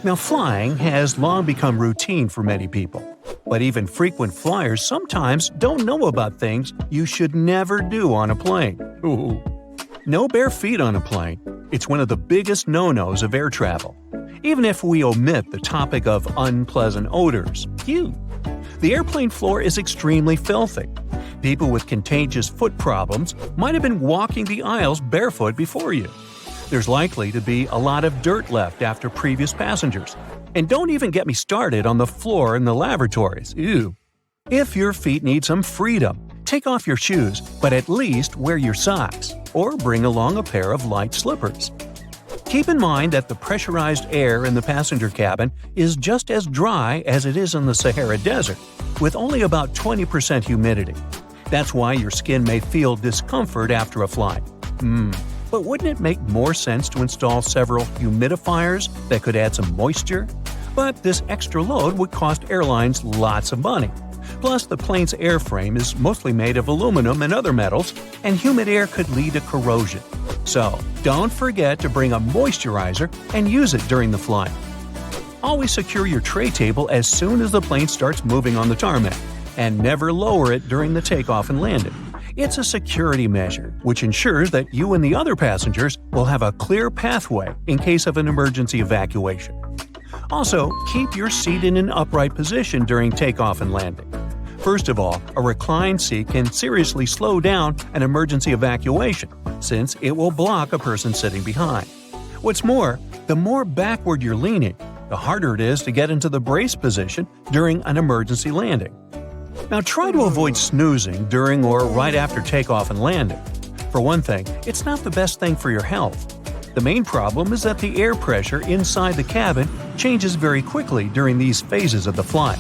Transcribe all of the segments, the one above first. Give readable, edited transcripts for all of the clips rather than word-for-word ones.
Now, flying has long become routine for many people, but even frequent flyers sometimes don't know about things you should never do on a plane. Ooh. No bare feet on a plane. It's one of the biggest no-nos of air travel. Even if we omit the topic of unpleasant odors. Phew. The airplane floor is extremely filthy. People with contagious foot problems might have been walking the aisles barefoot before you. There's likely to be a lot of dirt left after previous passengers. And don't even get me started on the floor in the lavatories. Ew. If your feet need some freedom, take off your shoes, but at least wear your socks, or bring along a pair of light slippers. Keep in mind that the pressurized air in the passenger cabin is just as dry as it is in the Sahara Desert, with only about 20% humidity. That's why your skin may feel discomfort after a flight. But wouldn't it make more sense to install several humidifiers that could add some moisture? But this extra load would cost airlines lots of money. Plus, the plane's airframe is mostly made of aluminum and other metals, and humid air could lead to corrosion. So, don't forget to bring a moisturizer and use it during the flight. Always secure your tray table as soon as the plane starts moving on the tarmac, and never lower it during the takeoff and landing. It's a security measure, which ensures that you and the other passengers will have a clear pathway in case of an emergency evacuation. Also, keep your seat in an upright position during takeoff and landing. First of all, a reclined seat can seriously slow down an emergency evacuation, since it will block a person sitting behind. What's more, the more backward you're leaning, the harder it is to get into the brace position during an emergency landing. Now try to avoid snoozing during or right after takeoff and landing. For one thing, it's not the best thing for your health. The main problem is that the air pressure inside the cabin changes very quickly during these phases of the flight.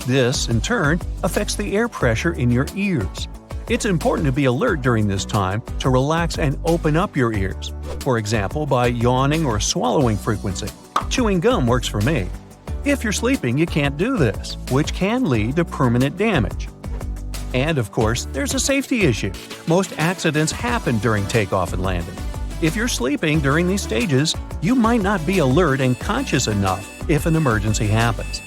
This, in turn, affects the air pressure in your ears. It's important to be alert during this time to relax and open up your ears, for example by yawning or swallowing frequency. Chewing gum works for me. If you're sleeping, you can't do this, which can lead to permanent damage. And of course, there's a safety issue. Most accidents happen during takeoff and landing. If you're sleeping during these stages, you might not be alert and conscious enough if an emergency happens.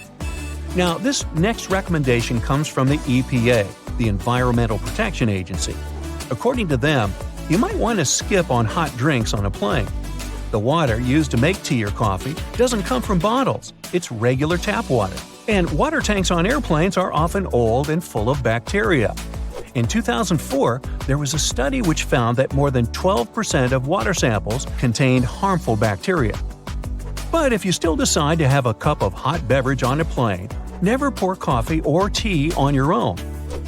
Now, this next recommendation comes from the EPA, the Environmental Protection Agency. According to them, you might want to skip on hot drinks on a plane. The water used to make tea or coffee doesn't come from bottles, it's regular tap water. And water tanks on airplanes are often old and full of bacteria. In 2004, there was a study which found that more than 12% of water samples contained harmful bacteria. But if you still decide to have a cup of hot beverage on a plane, never pour coffee or tea on your own.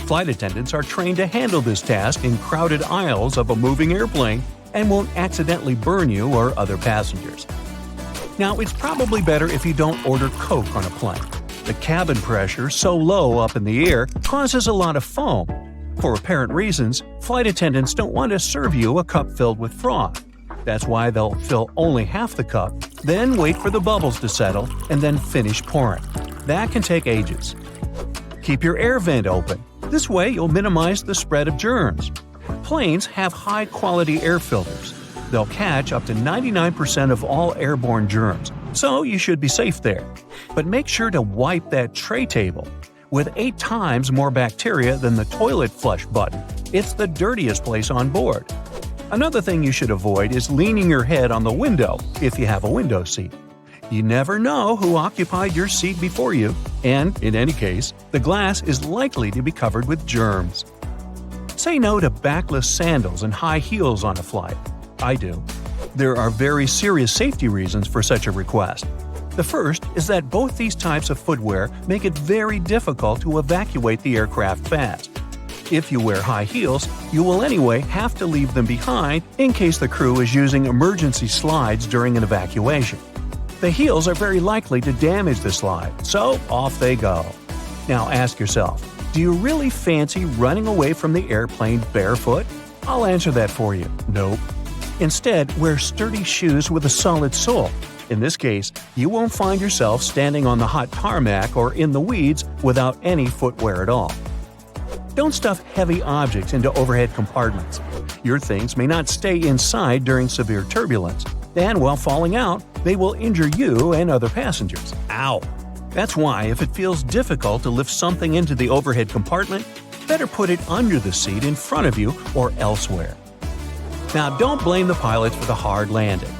Flight attendants are trained to handle this task in crowded aisles of a moving airplane and won't accidentally burn you or other passengers. Now, it's probably better if you don't order Coke on a plane. The cabin pressure so low up in the air causes a lot of foam. For apparent reasons, flight attendants don't want to serve you a cup filled with froth. That's why they'll fill only half the cup, then wait for the bubbles to settle, and then finish pouring. That can take ages. Keep your air vent open. This way you'll minimize the spread of germs. Planes have high-quality air filters. They'll catch up to 99% of all airborne germs, so you should be safe there. But make sure to wipe that tray table. With 8 times more bacteria than the toilet flush button, it's the dirtiest place on board. Another thing you should avoid is leaning your head on the window if you have a window seat. You never know who occupied your seat before you, and, in any case, the glass is likely to be covered with germs. Say no to backless sandals and high heels on a flight. I do. There are very serious safety reasons for such a request. The first is that both these types of footwear make it very difficult to evacuate the aircraft fast. If you wear high heels, you will anyway have to leave them behind in case the crew is using emergency slides during an evacuation. The heels are very likely to damage the slide, so off they go. Now ask yourself, do you really fancy running away from the airplane barefoot? I'll answer that for you. Nope. Instead, wear sturdy shoes with a solid sole. In this case, you won't find yourself standing on the hot tarmac or in the weeds without any footwear at all. Don't stuff heavy objects into overhead compartments. Your things may not stay inside during severe turbulence. and while falling out, they will injure you and other passengers. Ow! That's why if it feels difficult to lift something into the overhead compartment, better put it under the seat in front of you or elsewhere. Now, don't blame the pilots for the hard landing.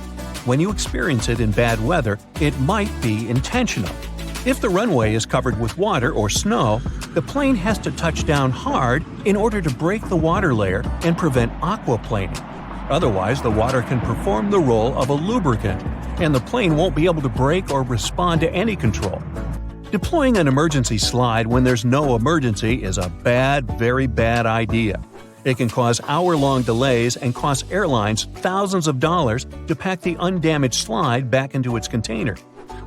When you experience it in bad weather, it might be intentional. If the runway is covered with water or snow, the plane has to touch down hard in order to break the water layer and prevent aquaplaning. Otherwise, the water can perform the role of a lubricant, and the plane won't be able to brake or respond to any control. Deploying an emergency slide when there's no emergency is a very bad idea. It can cause hour-long delays and cost airlines thousands of dollars to pack the undamaged slide back into its container.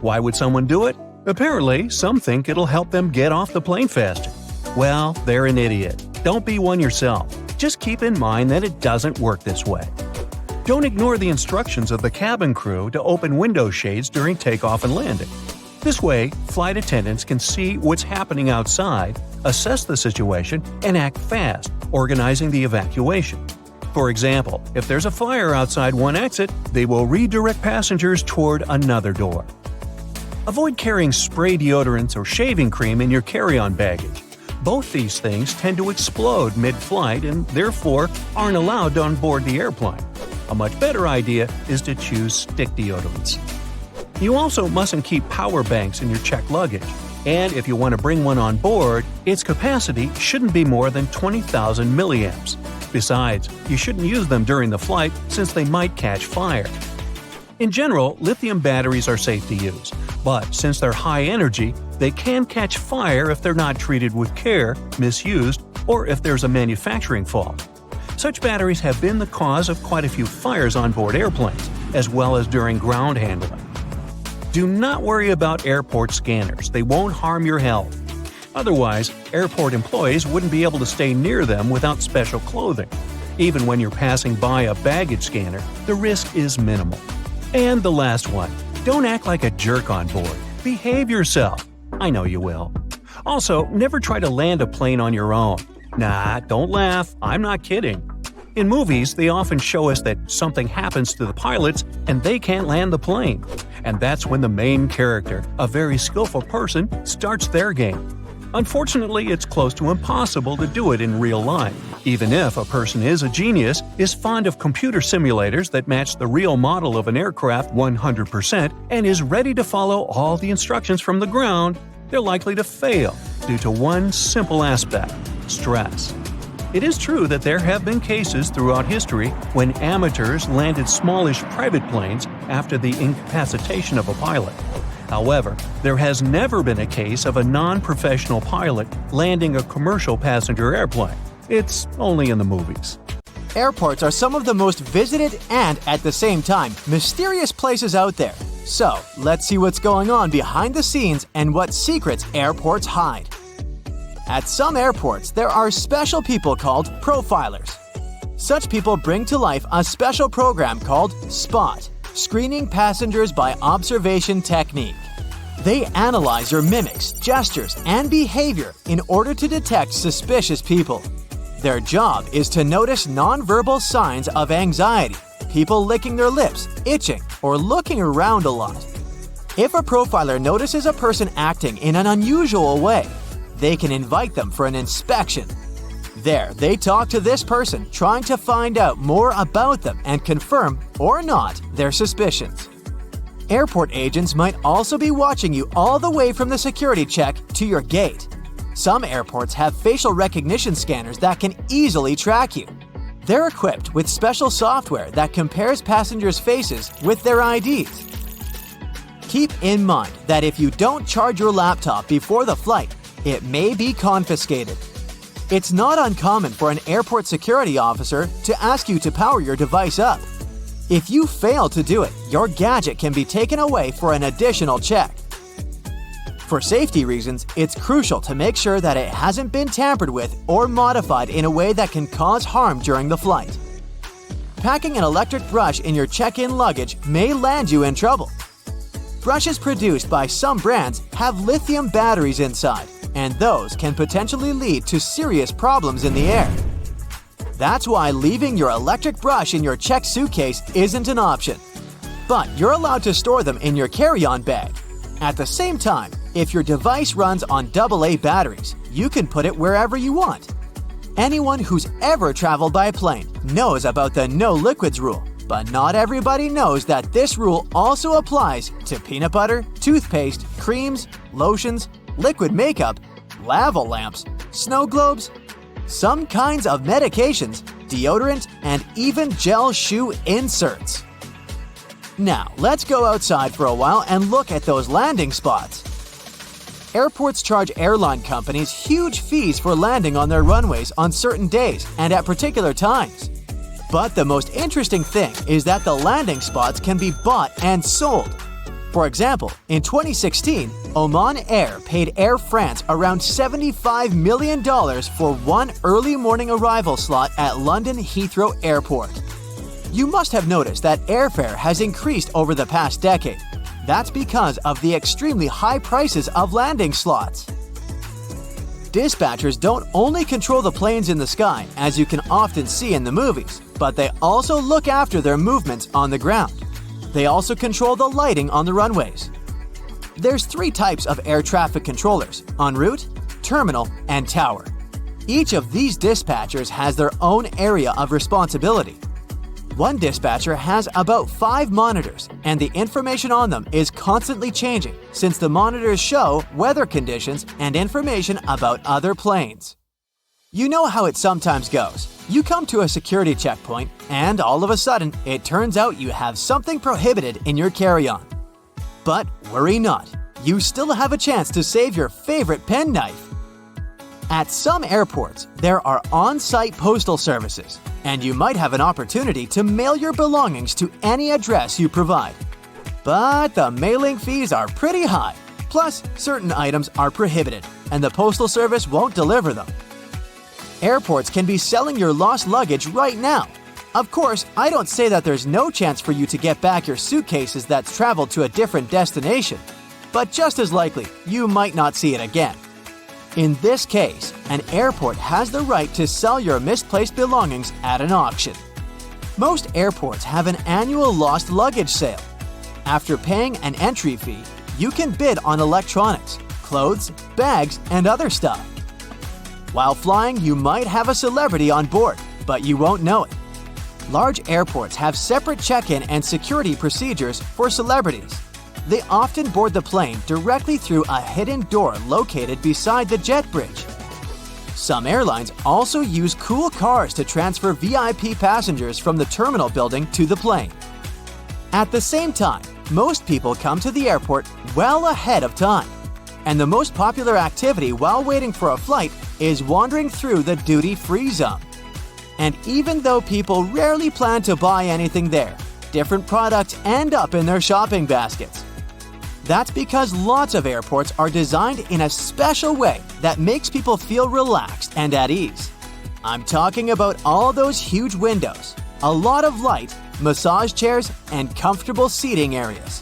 Why would someone do it? Apparently, some think it'll help them get off the plane faster. Well, they're an idiot. Don't be one yourself. Just keep in mind that it doesn't work this way. Don't ignore the instructions of the cabin crew to open window shades during takeoff and landing. This way, flight attendants can see what's happening outside, assess the situation, and act fast, organizing the evacuation. For example, if there's a fire outside one exit, they will redirect passengers toward another door. Avoid carrying spray deodorants or shaving cream in your carry-on baggage. Both these things tend to explode mid-flight and therefore aren't allowed on board the airplane. A much better idea is to choose stick deodorants. You also mustn't keep power banks in your checked luggage, and if you want to bring one on board, its capacity shouldn't be more than 20,000 milliamps. Besides, you shouldn't use them during the flight since they might catch fire. In general, lithium batteries are safe to use, but since they're high energy, they can catch fire if they're not treated with care, misused, or if there's a manufacturing fault. Such batteries have been the cause of quite a few fires on board airplanes, as well as during ground handling. Do not worry about airport scanners, they won't harm your health. Otherwise, airport employees wouldn't be able to stay near them without special clothing. Even when you're passing by a baggage scanner, the risk is minimal. And the last one, don't act like a jerk on board. Behave yourself. I know you will. Also, never try to land a plane on your own. Nah, don't laugh, I'm not kidding. In movies, they often show us that something happens to the pilots and they can't land the plane. And that's when the main character, a very skillful person, starts their game. Unfortunately, it's close to impossible to do it in real life. Even if a person is a genius, is fond of computer simulators that match the real model of an aircraft 100%, and is ready to follow all the instructions from the ground, they're likely to fail due to one simple aspect: stress. It is true that there have been cases throughout history when amateurs landed smallish private planes after the incapacitation of a pilot. However, there has never been a case of a non-professional pilot landing a commercial passenger airplane. It's only in the movies. Airports are some of the most visited and, at the same time, mysterious places out there. So, let's see what's going on behind the scenes and what secrets airports hide. At some airports, there are special people called profilers. Such people bring to life a special program called SPOT, Screening Passengers by Observation Technique. They analyze your mimics, gestures, and behavior in order to detect suspicious people. Their job is to notice nonverbal signs of anxiety, people licking their lips, itching, or looking around a lot. If a profiler notices a person acting in an unusual way, they can invite them for an inspection. There, they talk to this person, trying to find out more about them and confirm, or not, their suspicions. Airport agents might also be watching you all the way from the security check to your gate. Some airports have facial recognition scanners that can easily track you. They're equipped with special software that compares passengers' faces with their IDs. Keep in mind that if you don't charge your laptop before the flight, it may be confiscated. It's not uncommon for an airport security officer to ask you to power your device up. If you fail to do it, your gadget can be taken away for an additional check. For safety reasons, it's crucial to make sure that it hasn't been tampered with or modified in a way that can cause harm during the flight. Packing an electric brush in your check-in luggage may land you in trouble. Brushes produced by some brands have lithium batteries inside, and those can potentially lead to serious problems in the air. That's why leaving your electric brush in your checked suitcase isn't an option. but you're allowed to store them in your carry-on bag. At the same time, if your device runs on AA batteries, you can put it wherever you want. Anyone who's ever traveled by plane knows about the no liquids rule, but not everybody knows that this rule also applies to peanut butter, toothpaste, creams, lotions, liquid makeup, lava lamps, snow globes, some kinds of medications, deodorant, and even gel shoe inserts. Now, let's go outside for a while and look at those landing spots. Airports charge airline companies huge fees for landing on their runways on certain days and at particular times. But the most interesting thing is that the landing spots can be bought and sold. For example, in 2016, Oman Air paid Air France around $75 million for one early morning arrival slot at London Heathrow Airport. You must have noticed that airfare has increased over the past decade. That's because of the extremely high prices of landing slots. Dispatchers don't only control the planes in the sky, as you can often see in the movies, but they also look after their movements on the ground. They also control the lighting on the runways. There's 3 types of air traffic controllers: en route, terminal, and tower. Each of these dispatchers has their own area of responsibility. One dispatcher has about 5 monitors, and the information on them is constantly changing since the monitors show weather conditions and information about other planes. You know how it sometimes goes. You come to a security checkpoint, and all of a sudden, it turns out you have something prohibited in your carry-on. But worry not, you still have a chance to save your favorite penknife. At some airports, there are on-site postal services, and you might have an opportunity to mail your belongings to any address you provide. But the mailing fees are pretty high, plus certain items are prohibited, and the postal service won't deliver them. Airports can be selling your lost luggage right now. Of course, I don't say that there's no chance for you to get back your suitcases that's traveled to a different destination, but just as likely, you might not see it again. In this case, an airport has the right to sell your misplaced belongings at an auction. Most airports have an annual lost luggage sale. After paying an entry fee, you can bid on electronics, clothes, bags, and other stuff. While flying, you might have a celebrity on board, but you won't know it. Large airports have separate check-in and security procedures for celebrities. They often board the plane directly through a hidden door located beside the jet bridge. Some airlines also use cool cars to transfer VIP passengers from the terminal building to the plane. At the same time, most people come to the airport well ahead of time. And the most popular activity while waiting for a flight is wandering through the duty-free zone. And even though people rarely plan to buy anything there, different products end up in their shopping baskets. That's because lots of airports are designed in a special way that makes people feel relaxed and at ease. I'm talking about all those huge windows, a lot of light, massage chairs, and comfortable seating areas.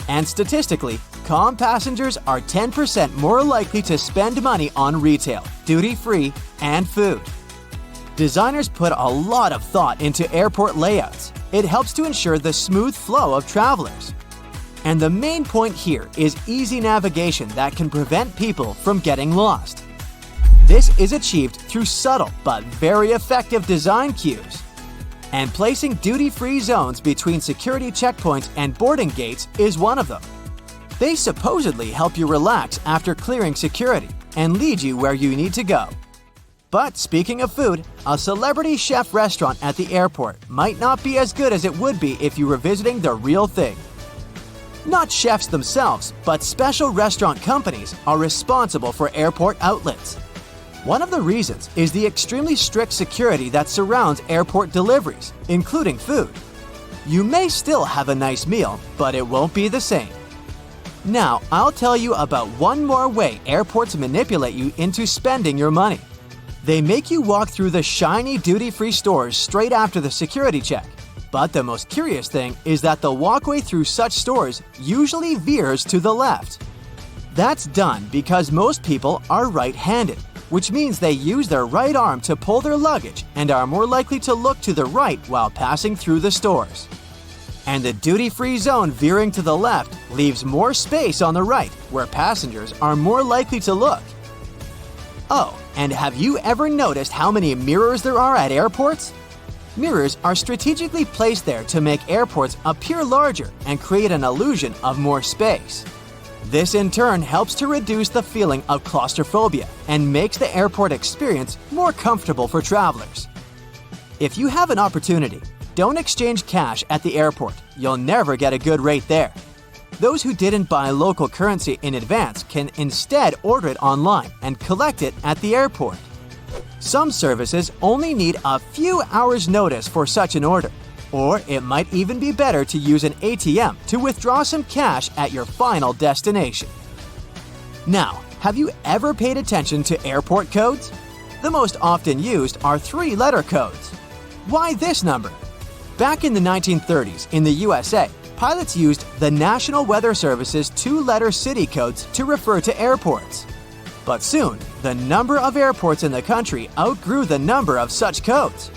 And statistically, calm passengers are 10% more likely to spend money on retail, duty-free, and food. Designers put a lot of thought into airport layouts. It helps to ensure the smooth flow of travelers. And the main point here is easy navigation that can prevent people from getting lost. This is achieved through subtle but very effective design cues. And placing duty-free zones between security checkpoints and boarding gates is one of them. They supposedly help you relax after clearing security and lead you where you need to go. But speaking of food, a celebrity chef restaurant at the airport might not be as good as it would be if you were visiting the real thing. Not chefs themselves, but special restaurant companies are responsible for airport outlets. One of the reasons is the extremely strict security that surrounds airport deliveries, including food. You may still have a nice meal, but it won't be the same. Now, I'll tell you about one more way airports manipulate you into spending your money. They make you walk through the shiny duty-free stores straight after the security check. But the most curious thing is that the walkway through such stores usually veers to the left. That's done because most people are right-handed, which means they use their right arm to pull their luggage and are more likely to look to the right while passing through the stores. and the duty-free zone veering to the left leaves more space on the right, where passengers are more likely to look. Oh, and have you ever noticed how many mirrors there are at airports? Mirrors are strategically placed there to make airports appear larger and create an illusion of more space. This in turn helps to reduce the feeling of claustrophobia and makes the airport experience more comfortable for travelers. If you have an opportunity, don't exchange cash at the airport. You'll never get a good rate there. Those who didn't buy local currency in advance can instead order it online and collect it at the airport. Some services only need a few hours' notice for such an order, or it might even be better to use an ATM to withdraw some cash at your final destination. Now, have you ever paid attention to airport codes? The most often used are 3-letter codes. Why this number? Back in the 1930s in the USA, pilots used the National Weather Service's 2-letter city codes to refer to airports. But soon, the number of airports in the country outgrew the number of such codes.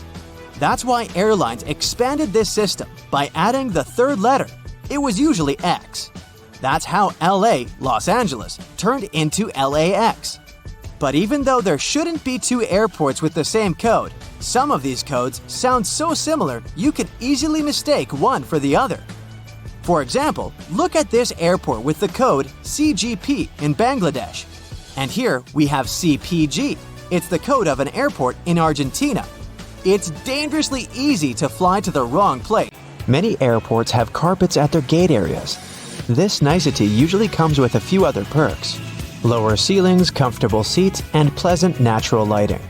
That's why airlines expanded this system by adding the 3rd letter. It was usually X. That's how LA, Los Angeles, turned into LAX. But even though there shouldn't be 2 airports with the same code, some of these codes sound so similar you could easily mistake one for the other. For example, look at this airport with the code CGP in Bangladesh. And here we have CPG. It's the code of an airport in Argentina. It's dangerously easy to fly to the wrong place. Many airports have carpets at their gate areas. This nicety usually comes with a few other perks: lower ceilings, comfortable seats, and pleasant natural lighting.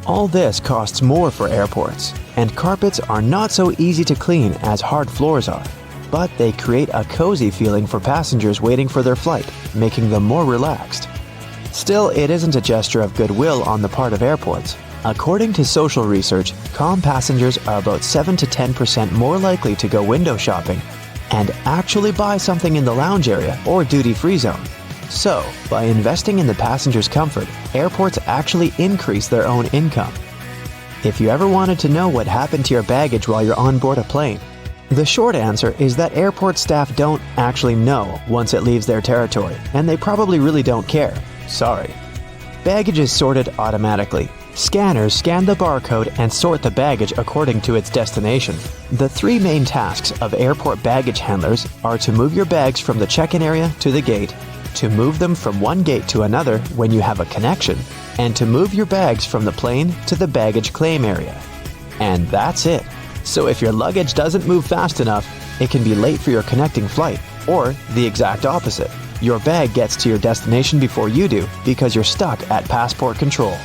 All this costs more for airports, and carpets are not so easy to clean as hard floors are, but they create a cozy feeling for passengers waiting for their flight, making them more relaxed. Still, it isn't a gesture of goodwill on the part of airports. According to social research, calm passengers are about 7 to 10% more likely to go window shopping and actually buy something in the lounge area or duty-free zone. So, by investing in the passenger's comfort, airports actually increase their own income. If you ever wanted to know what happened to your baggage while you're on board a plane, the short answer is that airport staff don't actually know once it leaves their territory, and they probably really don't care. Sorry. Baggage is sorted automatically. Scanners scan the barcode and sort the baggage according to its destination. The 3 main tasks of airport baggage handlers are to move your bags from the check-in area to the gate, to move them from one gate to another when you have a connection, and to move your bags from the plane to the baggage claim area. And that's it. So if your luggage doesn't move fast enough, it can be late for your connecting flight, or the exact opposite. Your bag gets to your destination before you do because you're stuck at passport control.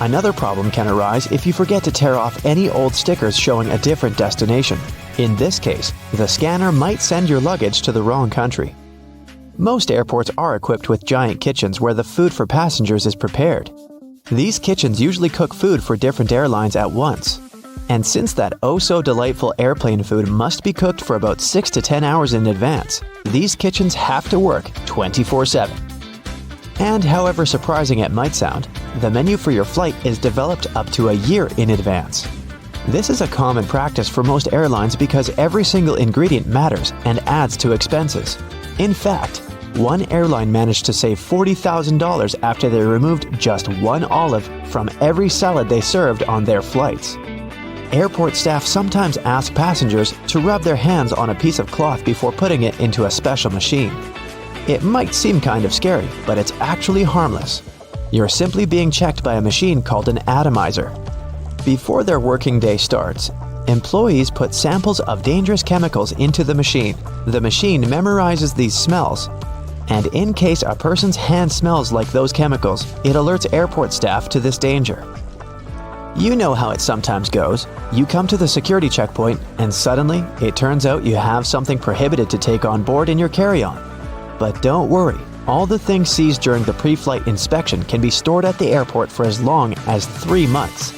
Another problem can arise if you forget to tear off any old stickers showing a different destination. In this case, the scanner might send your luggage to the wrong country. Most airports are equipped with giant kitchens where the food for passengers is prepared. These kitchens usually cook food for different airlines at once. And since that oh-so-delightful airplane food must be cooked for about 6 to 10 hours in advance, these kitchens have to work 24/7. And however surprising it might sound, the menu for your flight is developed up to a year in advance. This is a common practice for most airlines because every single ingredient matters and adds to expenses. In fact, one airline managed to save $40,000 after they removed just one olive from every salad they served on their flights. Airport staff sometimes ask passengers to rub their hands on a piece of cloth before putting it into a special machine. It might seem kind of scary, but it's actually harmless. You're simply being checked by a machine called an atomizer. Before their working day starts, employees put samples of dangerous chemicals into the machine. The machine memorizes these smells, and in case a person's hand smells like those chemicals, it alerts airport staff to this danger. You know how it sometimes goes. You come to the security checkpoint, and suddenly, it turns out you have something prohibited to take on board in your carry-on. But don't worry, all the things seized during the pre-flight inspection can be stored at the airport for as long as 3 months.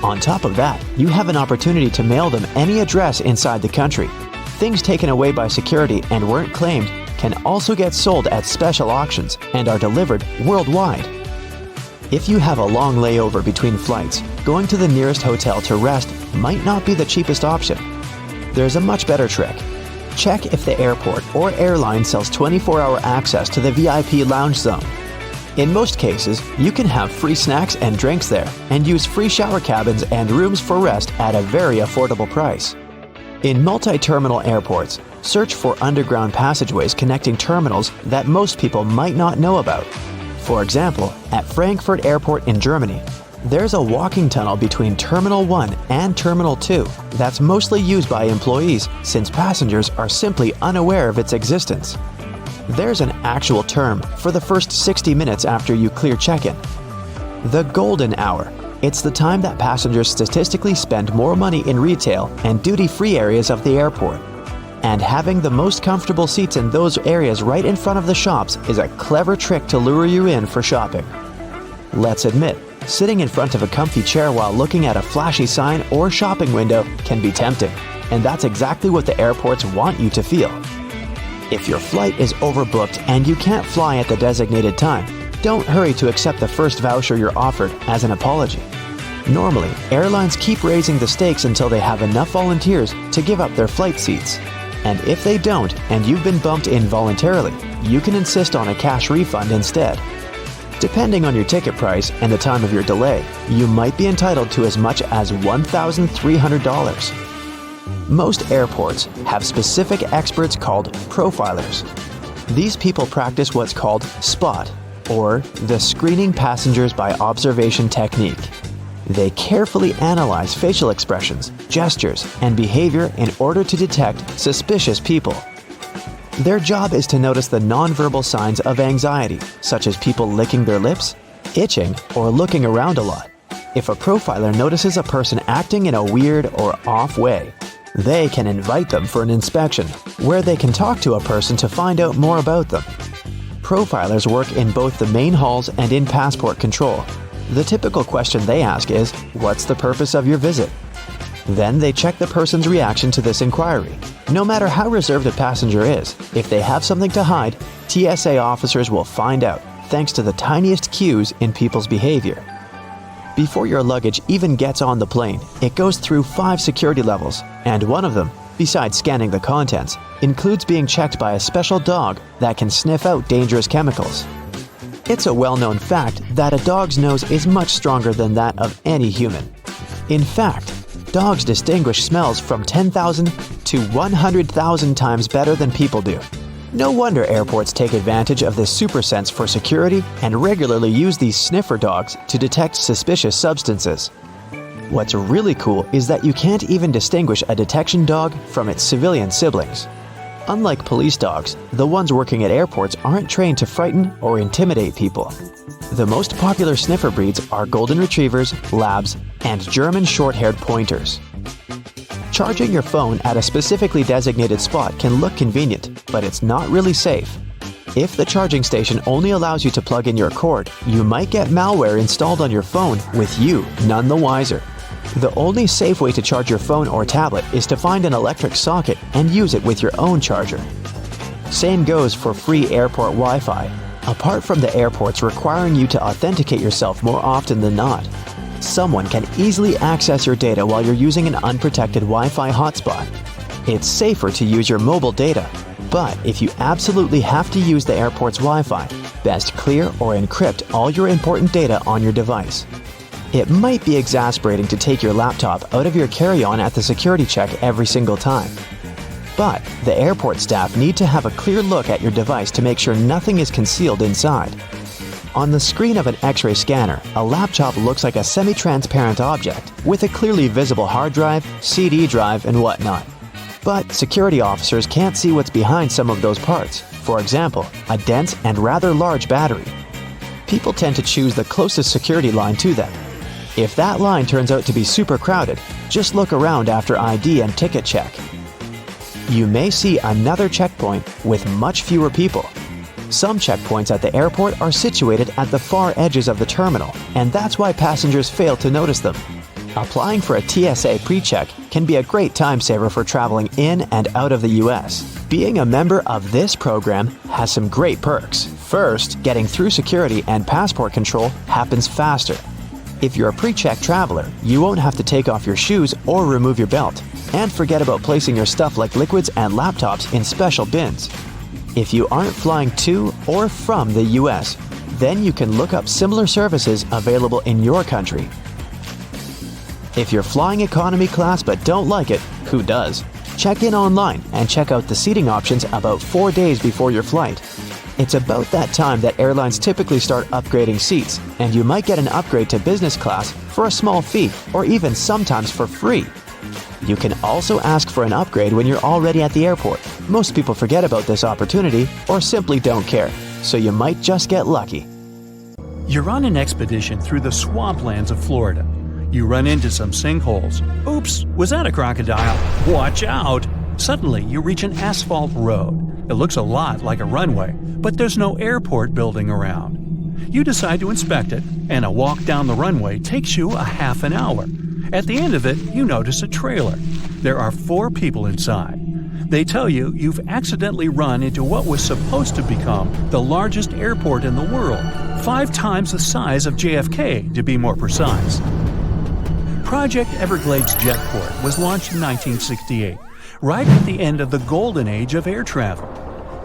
On top of that, you have an opportunity to mail them any address inside the country. Things taken away by security and weren't claimed can also get sold at special auctions and are delivered worldwide. If you have a long layover between flights, going to the nearest hotel to rest might not be the cheapest option. There's a much better trick. Check if the airport or airline sells 24-hour access to the VIP lounge zone. In most cases, you can have free snacks and drinks there and use free shower cabins and rooms for rest at a very affordable price. In multi-terminal airports, search for underground passageways connecting terminals that most people might not know about. For example, at Frankfurt Airport in Germany, there's a walking tunnel between Terminal 1 and Terminal 2 that's mostly used by employees since passengers are simply unaware of its existence. There's an actual term for the first 60 minutes after you clear check-in. The golden hour. It's the time that passengers statistically spend more money in retail and duty-free areas of the airport. And having the most comfortable seats in those areas right in front of the shops is a clever trick to lure you in for shopping. Let's admit, sitting in front of a comfy chair while looking at a flashy sign or shopping window can be tempting, and that's exactly what the airports want you to feel. If your flight is overbooked and you can't fly at the designated time, don't hurry to accept the first voucher you're offered as an apology. Normally, airlines keep raising the stakes until they have enough volunteers to give up their flight seats. And if they don't and you've been bumped involuntarily, you can insist on a cash refund instead. Depending on your ticket price and the time of your delay, you might be entitled to as much as $1,300. Most airports have specific experts called profilers. These people practice what's called SPOT, or the screening passengers by observation technique. They carefully analyze facial expressions, gestures, and behavior in order to detect suspicious people. Their job is to notice the nonverbal signs of anxiety, such as people licking their lips, itching, or looking around a lot. If a profiler notices a person acting in a weird or off way, they can invite them for an inspection, where they can talk to a person to find out more about them. Profilers work in both the main halls and in passport control. The typical question they ask is, "What's the purpose of your visit?" Then they check the person's reaction to this inquiry. No matter how reserved a passenger is, if they have something to hide, TSA officers will find out, thanks to the tiniest cues in people's behavior. Before your luggage even gets on the plane, it goes through 5 security levels, and one of them, besides scanning the contents, includes being checked by a special dog that can sniff out dangerous chemicals. It's a well-known fact that a dog's nose is much stronger than that of any human. In fact, dogs distinguish smells from 10,000 to 100,000 times better than people do. No wonder airports take advantage of this super sense for security and regularly use these sniffer dogs to detect suspicious substances. What's really cool is that you can't even distinguish a detection dog from its civilian siblings. Unlike police dogs, the ones working at airports aren't trained to frighten or intimidate people. The most popular sniffer breeds are golden retrievers, labs, and German short-haired pointers. Charging your phone at a specifically designated spot can look convenient, but it's not really safe. If the charging station only allows you to plug in your cord, you might get malware installed on your phone with you none the wiser. The only safe way to charge your phone or tablet is to find an electric socket and use it with your own charger. Same goes for free airport Wi-Fi, apart from the airports requiring you to authenticate yourself more often than not. Someone can easily access your data while you're using an unprotected Wi-Fi hotspot. It's safer to use your mobile data, but if you absolutely have to use the airport's Wi-Fi, best clear or encrypt all your important data on your device. It might be exasperating to take your laptop out of your carry-on at the security check every single time. But the airport staff need to have a clear look at your device to make sure nothing is concealed inside. On the screen of an X-ray scanner, a laptop looks like a semi-transparent object with a clearly visible hard drive, CD drive, and whatnot. But security officers can't see what's behind some of those parts. For example, a dense and rather large battery. People tend to choose the closest security line to them. If that line turns out to be super crowded, just look around after ID and ticket check. You may see another checkpoint with much fewer people. Some checkpoints at the airport are situated at the far edges of the terminal, and that's why passengers fail to notice them. Applying for a TSA pre-check can be a great time saver for traveling in and out of the US. Being a member of this program has some great perks. First, getting through security and passport control happens faster. If you're a pre-check traveler, you won't have to take off your shoes or remove your belt. And forget about placing your stuff like liquids and laptops in special bins. If you aren't flying to or from the US, then you can look up similar services available in your country. If you're flying economy class but don't like it, who does? Check in online and check out the seating options about 4 days before your flight. It's about that time that airlines typically start upgrading seats, and you might get an upgrade to business class for a small fee or even sometimes for free. You can also ask for an upgrade when you're already at the airport. Most people forget about this opportunity or simply don't care, so you might just get lucky. You're on an expedition through the swamplands of Florida. You run into some sinkholes. Oops, was that a crocodile? Watch out! Suddenly, you reach an asphalt road. It looks a lot like a runway, but there's no airport building around. You decide to inspect it, and a walk down the runway takes you a half an hour. At the end of it, you notice a trailer. There are 4 people inside. They tell you you've accidentally run into what was supposed to become the largest airport in the world, 5 times the size of JFK to be more precise. Project Everglades Jetport was launched in 1968, right at the end of the golden age of air travel.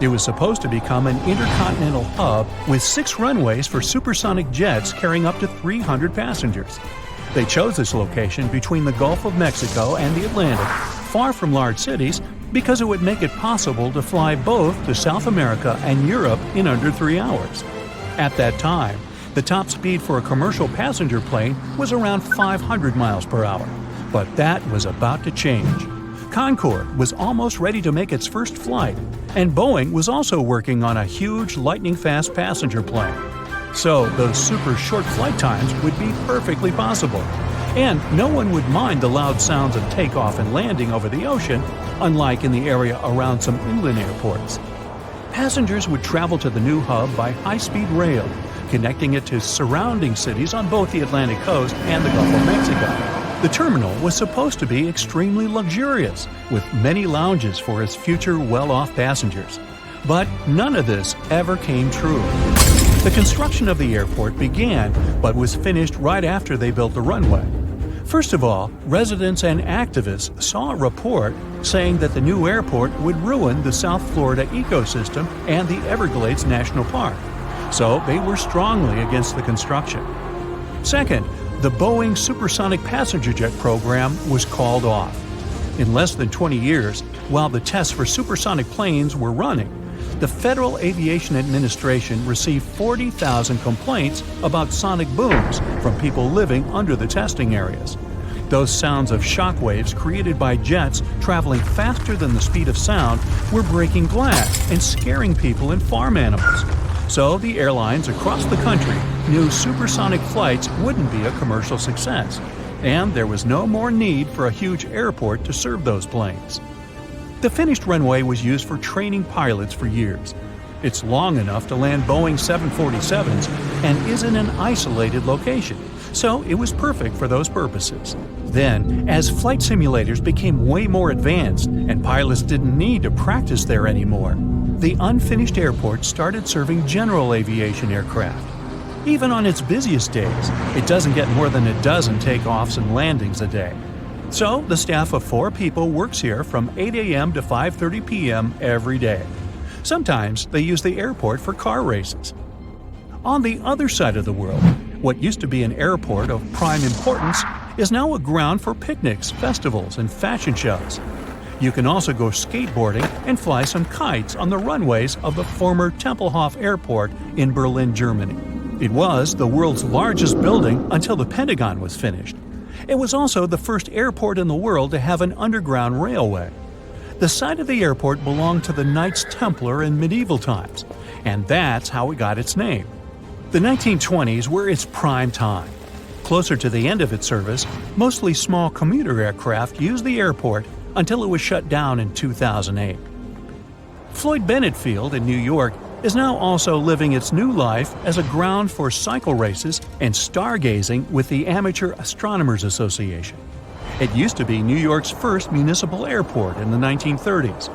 It was supposed to become an intercontinental hub with 6 runways for supersonic jets carrying up to 300 passengers. They chose this location between the Gulf of Mexico and the Atlantic, far from large cities, because it would make it possible to fly both to South America and Europe in under 3 hours. At that time, the top speed for a commercial passenger plane was around 500 miles per hour, but that was about to change. Concorde was almost ready to make its first flight, and Boeing was also working on a huge lightning-fast passenger plane. So those super short flight times would be perfectly possible. And no one would mind the loud sounds of takeoff and landing over the ocean, unlike in the area around some inland airports. Passengers would travel to the new hub by high-speed rail, connecting it to surrounding cities on both the Atlantic coast and the Gulf of Mexico. The terminal was supposed to be extremely luxurious, with many lounges for its future well-off passengers. But none of this ever came true. The construction of the airport began, but was finished right after they built the runway. First of all, residents and activists saw a report saying that the new airport would ruin the South Florida ecosystem and the Everglades National Park, so they were strongly against the construction. Second, the Boeing supersonic passenger jet program was called off. In less than 20 years, while the tests for supersonic planes were running, the Federal Aviation Administration received 40,000 complaints about sonic booms from people living under the testing areas. Those sounds of shock waves created by jets traveling faster than the speed of sound were breaking glass and scaring people and farm animals. So the airlines across the country knew supersonic flights wouldn't be a commercial success, and there was no more need for a huge airport to serve those planes. The finished runway was used for training pilots for years. It's long enough to land Boeing 747s and is in an isolated location, so it was perfect for those purposes. Then, as flight simulators became way more advanced and pilots didn't need to practice there anymore, the unfinished airport started serving general aviation aircraft. Even on its busiest days, it doesn't get more than a dozen takeoffs and landings a day. So, the staff of 4 people works here from 8 a.m. to 5:30 p.m. every day. Sometimes they use the airport for car races. On the other side of the world, what used to be an airport of prime importance is now a ground for picnics, festivals, and fashion shows. You can also go skateboarding and fly some kites on the runways of the former Tempelhof Airport in Berlin, Germany. It was the world's largest building until the Pentagon was finished. It was also the first airport in the world to have an underground railway. The site of the airport belonged to the Knights Templar in medieval times, and that's how it got its name. The 1920s were its prime time. Closer to the end of its service, mostly small commuter aircraft used the airport until it was shut down in 2008. Floyd Bennett Field in New York is now also living its new life as a ground for cycle races and stargazing with the Amateur Astronomers Association. It used to be New York's first municipal airport in the 1930s.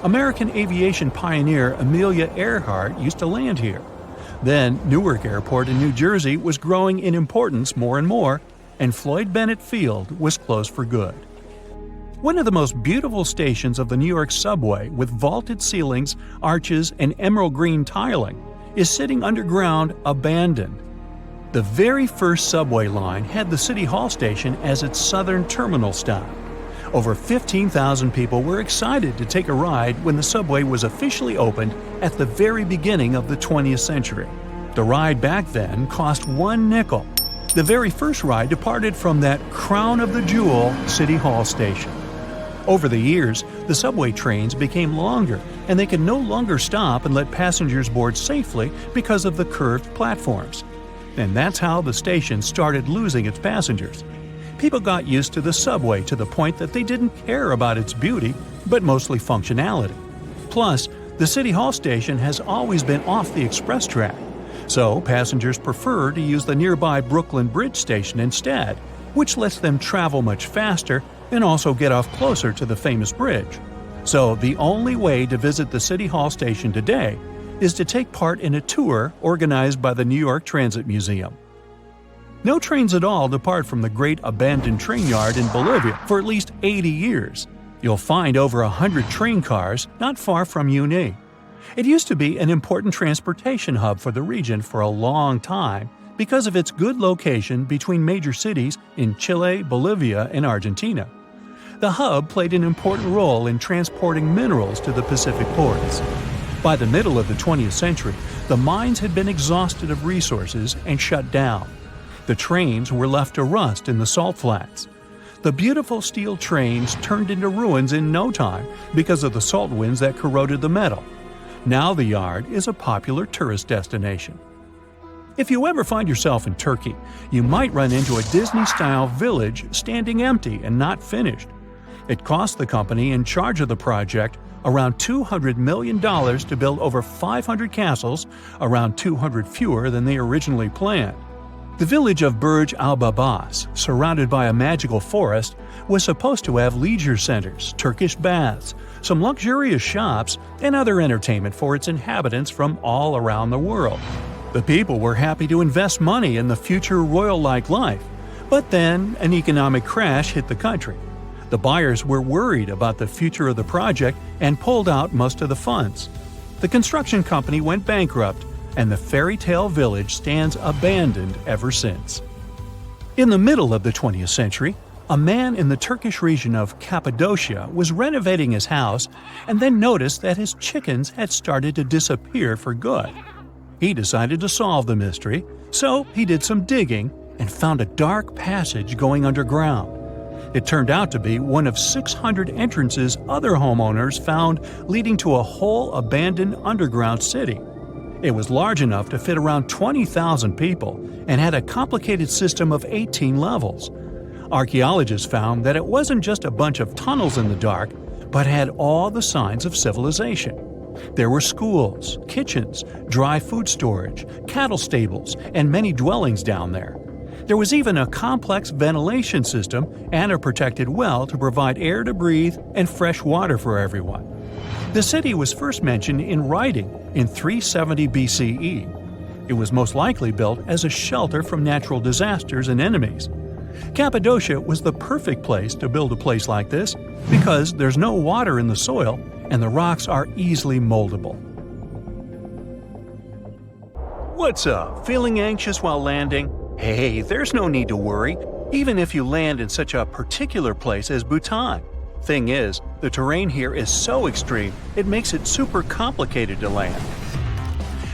American aviation pioneer Amelia Earhart used to land here. Then Newark Airport in New Jersey was growing in importance more and more, and Floyd Bennett Field was closed for good. One of the most beautiful stations of the New York subway, with vaulted ceilings, arches, and emerald green tiling, is sitting underground, abandoned. The very first subway line had the City Hall station as its southern terminal stop. Over 15,000 people were excited to take a ride when the subway was officially opened at the very beginning of the 20th century. The ride back then cost 1 nickel. The very first ride departed from that crown of the jewel, City Hall station. Over the years, the subway trains became longer, and they could no longer stop and let passengers board safely because of the curved platforms. And that's how the station started losing its passengers. People got used to the subway to the point that they didn't care about its beauty, but mostly functionality. Plus, the City Hall station has always been off the express track, so passengers prefer to use the nearby Brooklyn Bridge station instead, which lets them travel much faster and also get off closer to the famous bridge. So the only way to visit the City Hall station today is to take part in a tour organized by the New York Transit Museum. No trains at all depart from the great abandoned train yard in Bolivia for at least 80 years. You'll find over 100 train cars not far from Uni. It used to be an important transportation hub for the region for a long time because of its good location between major cities in Chile, Bolivia, and Argentina. The hub played an important role in transporting minerals to the Pacific ports. By the middle of the 20th century, the mines had been exhausted of resources and shut down. The trains were left to rust in the salt flats. The beautiful steel trains turned into ruins in no time because of the salt winds that corroded the metal. Now the yard is a popular tourist destination. If you ever find yourself in Turkey, you might run into a Disney-style village standing empty and not finished. It cost the company in charge of the project around $200 million to build over 500 castles, around 200 fewer than they originally planned. The village of Burj al-Babas, surrounded by a magical forest, was supposed to have leisure centers, Turkish baths, some luxurious shops, and other entertainment for its inhabitants from all around the world. The people were happy to invest money in the future royal-like life, but then an economic crash hit the country. The buyers were worried about the future of the project and pulled out most of the funds. The construction company went bankrupt, and the fairy tale village stands abandoned ever since. In the middle of the 20th century, a man in the Turkish region of Cappadocia was renovating his house and then noticed that his chickens had started to disappear for good. He decided to solve the mystery, so he did some digging and found a dark passage going underground. It turned out to be one of 600 entrances other homeowners found leading to a whole abandoned underground city. It was large enough to fit around 20,000 people and had a complicated system of 18 levels. Archaeologists found that it wasn't just a bunch of tunnels in the dark, but had all the signs of civilization. There were schools, kitchens, dry food storage, cattle stables, and many dwellings down there. There was even a complex ventilation system and a protected well to provide air to breathe and fresh water for everyone. The city was first mentioned in writing in 370 BCE. It was most likely built as a shelter from natural disasters and enemies. Cappadocia was the perfect place to build a place like this because there's no water in the soil and the rocks are easily moldable. What's up? Feeling anxious while landing? Hey, there's no need to worry, even if you land in such a particular place as Bhutan. Thing is, the terrain here is so extreme, it makes it super complicated to land.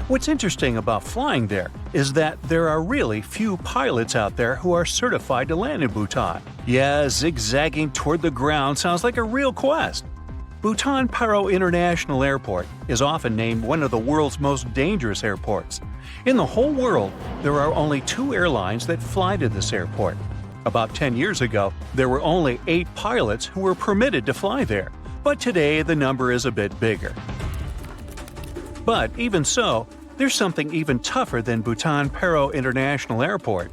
What's interesting about flying there is that there are really few pilots out there who are certified to land in Bhutan. Yeah, zigzagging toward the ground sounds like a real quest. Bhutan Paro International Airport is often named one of the world's most dangerous airports. In the whole world, there are only 2 airlines that fly to this airport. About 10 years ago, there were only 8 pilots who were permitted to fly there, but today the number is a bit bigger. But even so, there's something even tougher than Bhutan Paro International Airport.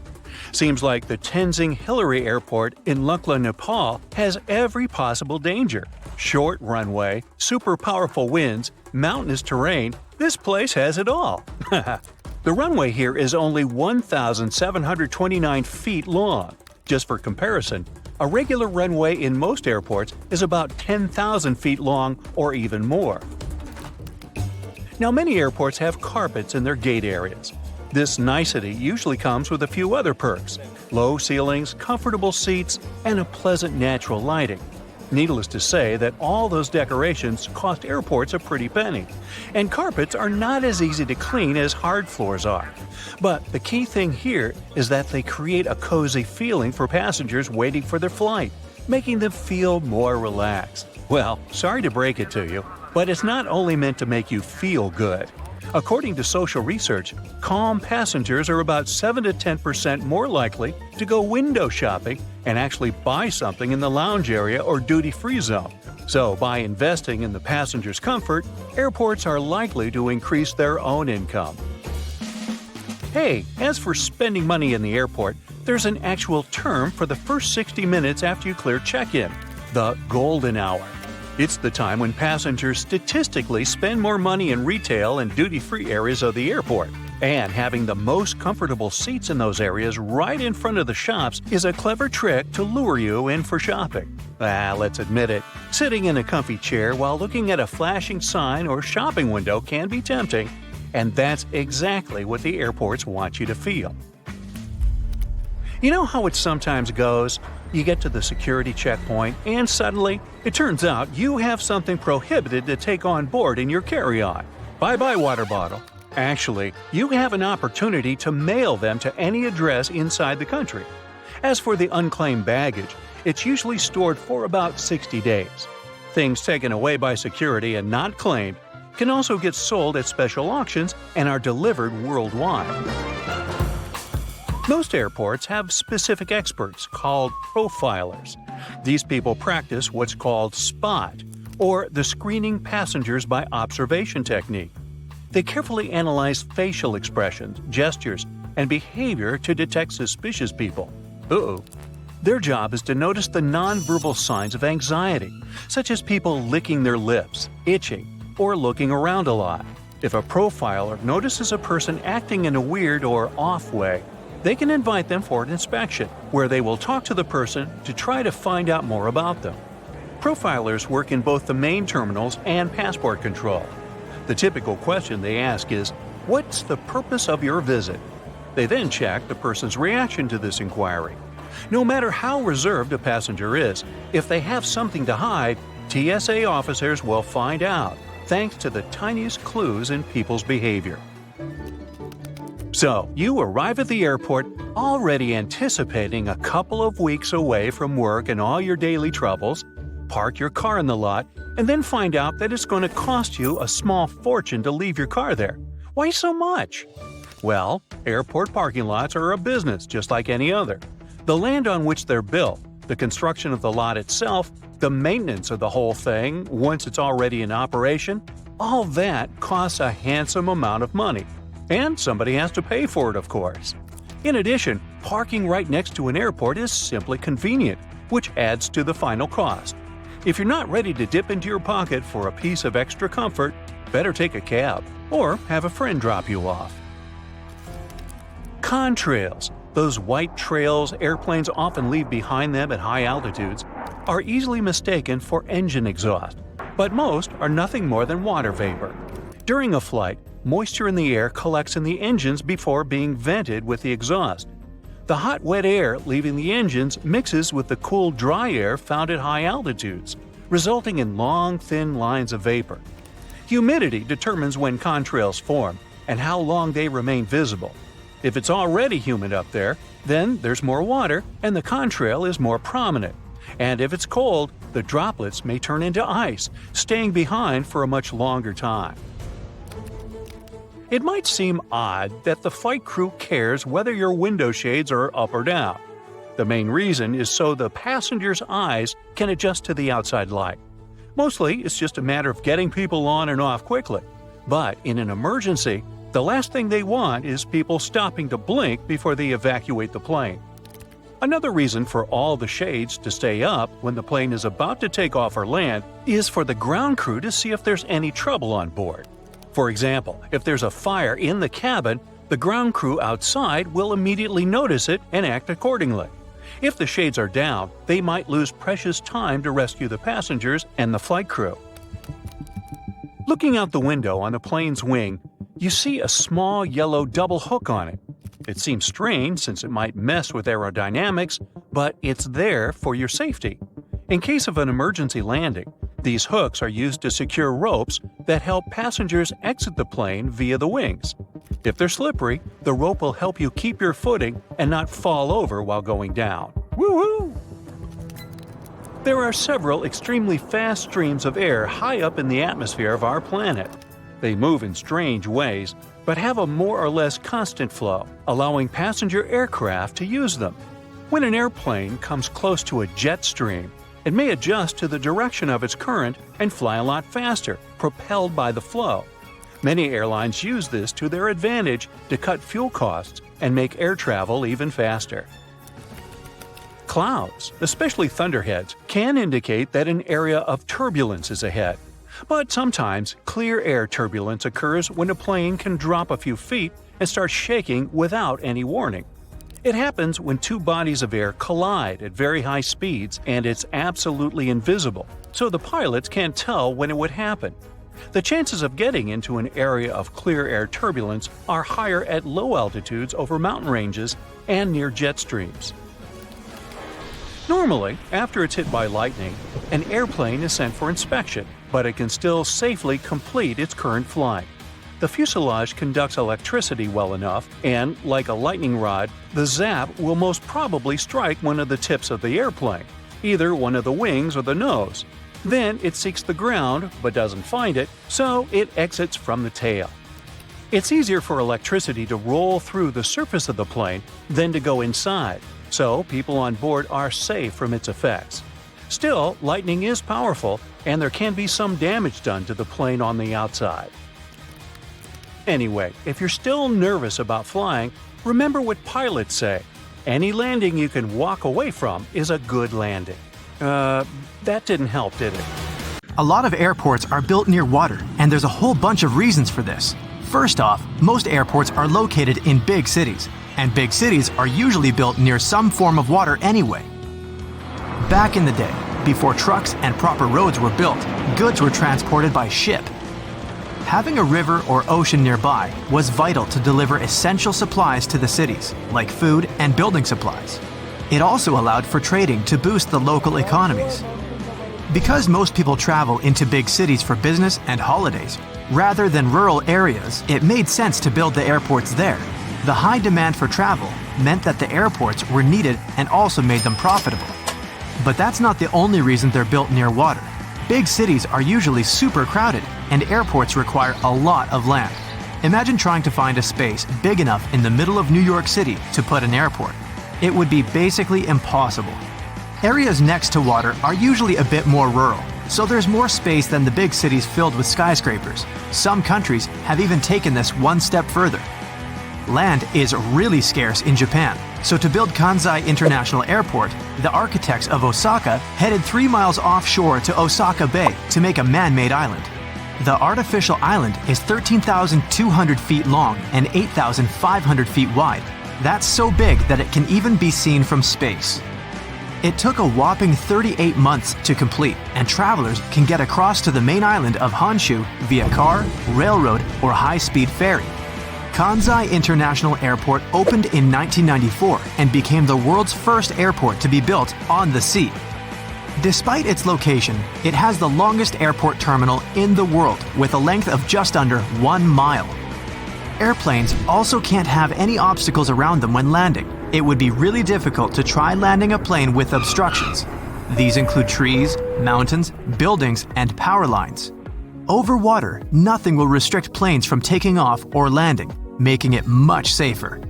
Seems like the Tenzing Hillary Airport in Lukla, Nepal has every possible danger. Short runway, super powerful winds, mountainous terrain, this place has it all. The runway here is only 1,729 feet long. Just for comparison, A regular runway in most airports is about 10,000 feet long or even more. Now, many airports have carpets in their gate areas. This nicety usually comes with a few other perks: low ceilings, comfortable seats, and a pleasant natural lighting. Needless to say that all those decorations cost airports a pretty penny, and carpets are not as easy to clean as hard floors are. But the key thing here is that they create a cozy feeling for passengers waiting for their flight, making them feel more relaxed. Well, sorry to break it to you, but it's not only meant to make you feel good. According to social research, calm passengers are about 7 to 10% more likely to go window shopping and actually buy something in the lounge area or duty-free zone. So, by investing in the passenger's comfort, airports are likely to increase their own income. Hey, as for spending money in the airport, there's an actual term for the first 60 minutes after you clear check-in: the golden hour. It's the time when passengers statistically spend more money in retail and duty-free areas of the airport. And having the most comfortable seats in those areas right in front of the shops is a clever trick to lure you in for shopping. Let's admit it, sitting in a comfy chair while looking at a flashing sign or shopping window can be tempting, and that's exactly what the airports want you to feel. You know how it sometimes goes? You get to the security checkpoint, and suddenly, it turns out you have something prohibited to take on board in your carry-on. Bye-bye, water bottle. Actually, you have an opportunity to mail them to any address inside the country. As for the unclaimed baggage, it's usually stored for about 60 days. Things taken away by security and not claimed can also get sold at special auctions and are delivered worldwide. Most airports have specific experts called profilers. These people practice what's called SPOT, or the screening passengers by observation technique. They carefully analyze facial expressions, gestures, and behavior to detect suspicious people. Their job is to notice the nonverbal signs of anxiety, such as people licking their lips, itching, or looking around a lot. If a profiler notices a person acting in a weird or off way, they can invite them for an inspection, where they will talk to the person to try to find out more about them. Profilers work in both the main terminals and passport control. The typical question they ask is, "What's the purpose of your visit?" They then check the person's reaction to this inquiry. No matter how reserved a passenger is, if they have something to hide, TSA officers will find out, thanks to the tiniest clues in people's behavior. So, you arrive at the airport already anticipating a couple of weeks away from work and all your daily troubles, park your car in the lot, and then find out that it's going to cost you a small fortune to leave your car there. Why so much? Well, airport parking lots are a business just like any other. The land on which they're built, the construction of the lot itself, the maintenance of the whole thing once it's already in operation, all that costs a handsome amount of money. And somebody has to pay for it, of course. In addition, parking right next to an airport is simply convenient, which adds to the final cost. If you're not ready to dip into your pocket for a piece of extra comfort, better take a cab or have a friend drop you off. Contrails, those white trails airplanes often leave behind them at high altitudes, are easily mistaken for engine exhaust, but most are nothing more than water vapor. During a flight, moisture in the air collects in the engines before being vented with the exhaust. The hot, wet air leaving the engines mixes with the cool, dry air found at high altitudes, resulting in long, thin lines of vapor. Humidity determines when contrails form and how long they remain visible. If it's already humid up there, then there's more water and the contrail is more prominent. And if it's cold, the droplets may turn into ice, staying behind for a much longer time. It might seem odd that the flight crew cares whether your window shades are up or down. The main reason is so the passenger's eyes can adjust to the outside light. Mostly, it's just a matter of getting people on and off quickly. But in an emergency, the last thing they want is people stopping to blink before they evacuate the plane. Another reason for all the shades to stay up when the plane is about to take off or land is for the ground crew to see if there's any trouble on board. For example, if there's a fire in the cabin, the ground crew outside will immediately notice it and act accordingly. If the shades are down, they might lose precious time to rescue the passengers and the flight crew. Looking out the window on a plane's wing, you see a small yellow double hook on it. It seems strange since it might mess with aerodynamics, but it's there for your safety. In case of an emergency landing, these hooks are used to secure ropes that help passengers exit the plane via the wings. If they're slippery, the rope will help you keep your footing and not fall over while going down. Woo-hoo! There are several extremely fast streams of air high up in the atmosphere of our planet. They move in strange ways, but have a more or less constant flow, allowing passenger aircraft to use them. When an airplane comes close to a jet stream, it may adjust to the direction of its current and fly a lot faster, propelled by the flow. Many airlines use this to their advantage to cut fuel costs and make air travel even faster. Clouds, especially thunderheads, can indicate that an area of turbulence is ahead. But sometimes, clear air turbulence occurs when a plane can drop a few feet and start shaking without any warning. It happens when two bodies of air collide at very high speeds and it's absolutely invisible, so the pilots can't tell when it would happen. The chances of getting into an area of clear air turbulence are higher at low altitudes over mountain ranges and near jet streams. Normally, after it's hit by lightning, an airplane is sent for inspection, but it can still safely complete its current flight. The fuselage conducts electricity well enough, and, like a lightning rod, the zap will most probably strike one of the tips of the airplane, either one of the wings or the nose. Then it seeks the ground, but doesn't find it, so it exits from the tail. It's easier for electricity to roll through the surface of the plane than to go inside, so people on board are safe from its effects. Still, lightning is powerful, and there can be some damage done to the plane on the outside. Anyway, if you're still nervous about flying, remember what pilots say. Any landing you can walk away from is a good landing. That didn't help, did it? A lot of airports are built near water, and there's a whole bunch of reasons for this. First off, most airports are located in big cities, and big cities are usually built near some form of water anyway. Back in the day, before trucks and proper roads were built, goods were transported by ship. Having a river or ocean nearby was vital to deliver essential supplies to the cities, like food and building supplies. It also allowed for trading to boost the local economies. Because most people travel into big cities for business and holidays, rather than rural areas, it made sense to build the airports there. The high demand for travel meant that the airports were needed and also made them profitable. But that's not the only reason they're built near water. Big cities are usually super crowded, and airports require a lot of land. Imagine trying to find a space big enough in the middle of New York City to put an airport. It would be basically impossible. Areas next to water are usually a bit more rural, so there's more space than the big cities filled with skyscrapers. Some countries have even taken this one step further. Land is really scarce in Japan, so to build Kansai International Airport, the architects of Osaka headed 3 miles offshore to Osaka Bay to make a man-made island. The artificial island is 13,200 feet long and 8,500 feet wide. That's so big that it can even be seen from space. It took a whopping 38 months to complete, and travelers can get across to the main island of Honshu via car, railroad, or high-speed ferry. Kansai International Airport opened in 1994 and became the world's first airport to be built on the sea. Despite its location, it has the longest airport terminal in the world with a length of just under 1 mile. Airplanes also can't have any obstacles around them when landing. It would be really difficult to try landing a plane with obstructions. These include trees, mountains, buildings, and power lines. Over water, nothing will restrict planes from taking off or landing, making it much safer.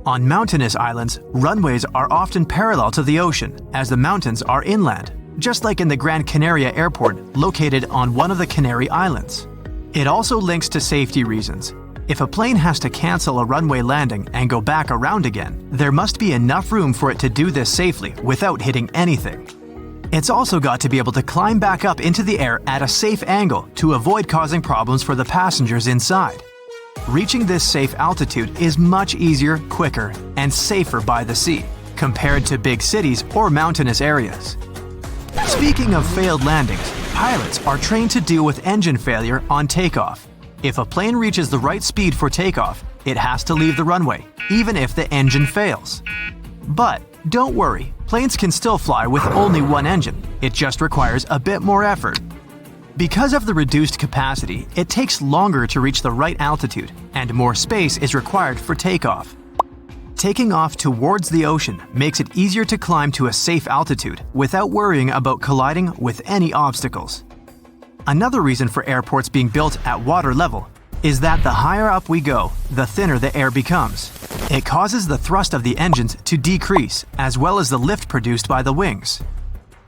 On mountainous islands, runways are often parallel to the ocean, as the mountains are inland, just like in the Gran Canaria Airport located on one of the Canary Islands. It also links to safety reasons. If a plane has to cancel a runway landing and go back around again, there must be enough room for it to do this safely without hitting anything. It's also got to be able to climb back up into the air at a safe angle to avoid causing problems for the passengers inside. Reaching this safe altitude is much easier, quicker, and safer by the sea. compared to big cities or mountainous areas. Speaking of failed landings, pilots are trained to deal with engine failure on takeoff. If a plane reaches the right speed for takeoff, it has to leave the runway, even if the engine fails. But don't worry, planes can still fly with only one engine. It just requires a bit more effort. Because of the reduced capacity, it takes longer to reach the right altitude, and more space is required for takeoff. Taking off towards the ocean makes it easier to climb to a safe altitude without worrying about colliding with any obstacles. Another reason for airports being built at water level is that the higher up we go, the thinner the air becomes. It causes the thrust of the engines to decrease, as well as the lift produced by the wings.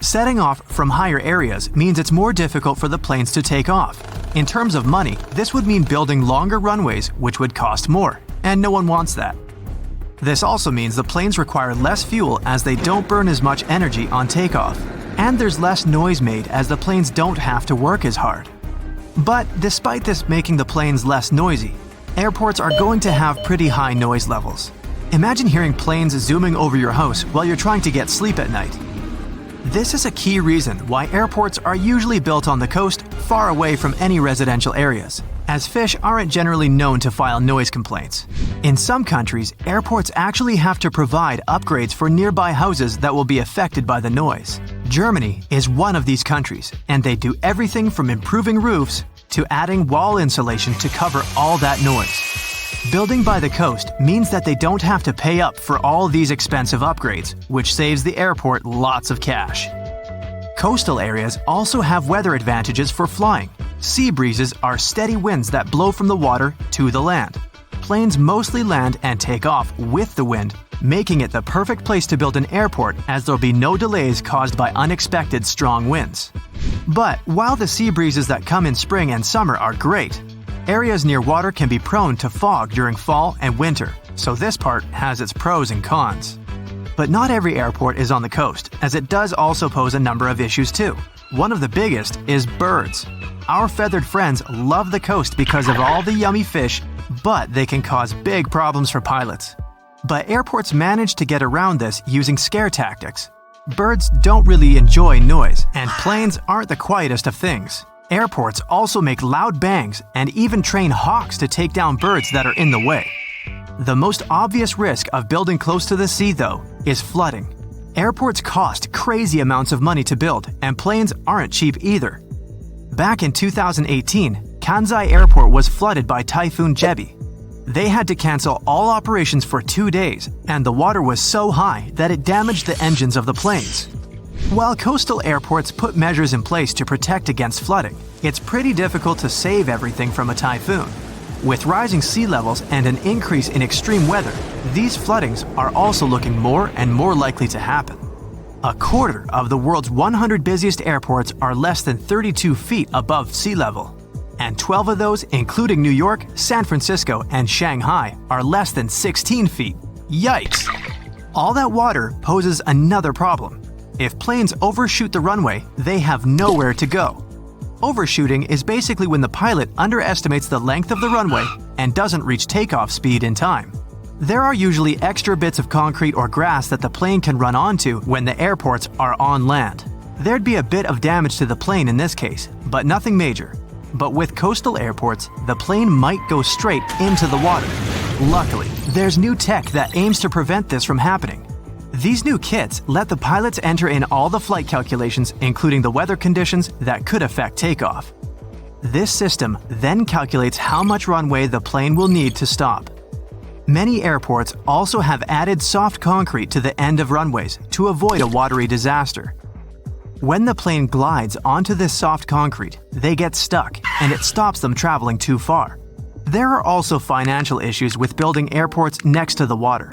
Setting off from higher areas means it's more difficult for the planes to take off. In terms of money, this would mean building longer runways, which would cost more, and no one wants that. This also means the planes require less fuel as they don't burn as much energy on takeoff, and there's less noise made as the planes don't have to work as hard. But despite this making the planes less noisy, airports are going to have pretty high noise levels. Imagine hearing planes zooming over your house while you're trying to get sleep at night. This is a key reason why airports are usually built on the coast, far away from any residential areas, as fish aren't generally known to file noise complaints. In some countries, airports actually have to provide upgrades for nearby houses that will be affected by the noise. Germany is one of these countries, and they do everything from improving roofs to adding wall insulation to cover all that noise. Building by the coast means that they don't have to pay up for all these expensive upgrades, which saves the airport lots of cash. Coastal areas also have weather advantages for flying. Sea breezes are steady winds that blow from the water to the land. Planes mostly land and take off with the wind, making it the perfect place to build an airport as there'll be no delays caused by unexpected strong winds. But while the sea breezes that come in spring and summer are great, areas near water can be prone to fog during fall and winter, so this part has its pros and cons. But not every airport is on the coast, as it does also pose a number of issues too. One of the biggest is birds. Our feathered friends love the coast because of all the yummy fish, but they can cause big problems for pilots. But airports manage to get around this using scare tactics. Birds don't really enjoy noise, and planes aren't the quietest of things. Airports also make loud bangs and even train hawks to take down birds that are in the way. The most obvious risk of building close to the sea, though, is flooding. Airports cost crazy amounts of money to build, and planes aren't cheap either. Back in 2018, Kansai Airport was flooded by Typhoon Jebi. They had to cancel all operations for 2 days, and the water was so high that it damaged the engines of the planes. While coastal airports put measures in place to protect against flooding, it's pretty difficult to save everything from a typhoon. With rising sea levels and an increase in extreme weather, these floodings are also looking more and more likely to happen. A quarter of the world's 100 busiest airports are less than 32 feet above sea level, and 12 of those, including New York, San Francisco, and Shanghai, are less than 16 feet. Yikes! All that water poses another problem. If planes overshoot the runway, they have nowhere to go. Overshooting is basically when the pilot underestimates the length of the runway and doesn't reach takeoff speed in time. There are usually extra bits of concrete or grass that the plane can run onto when the airports are on land. There'd be a bit of damage to the plane in this case, but nothing major. But with coastal airports, the plane might go straight into the water. Luckily, there's new tech that aims to prevent this from happening. These new kits let the pilots enter in all the flight calculations, including the weather conditions that could affect takeoff. This system then calculates how much runway the plane will need to stop. Many airports also have added soft concrete to the end of runways to avoid a watery disaster. When the plane glides onto this soft concrete, they get stuck and it stops them traveling too far. There are also financial issues with building airports next to the water.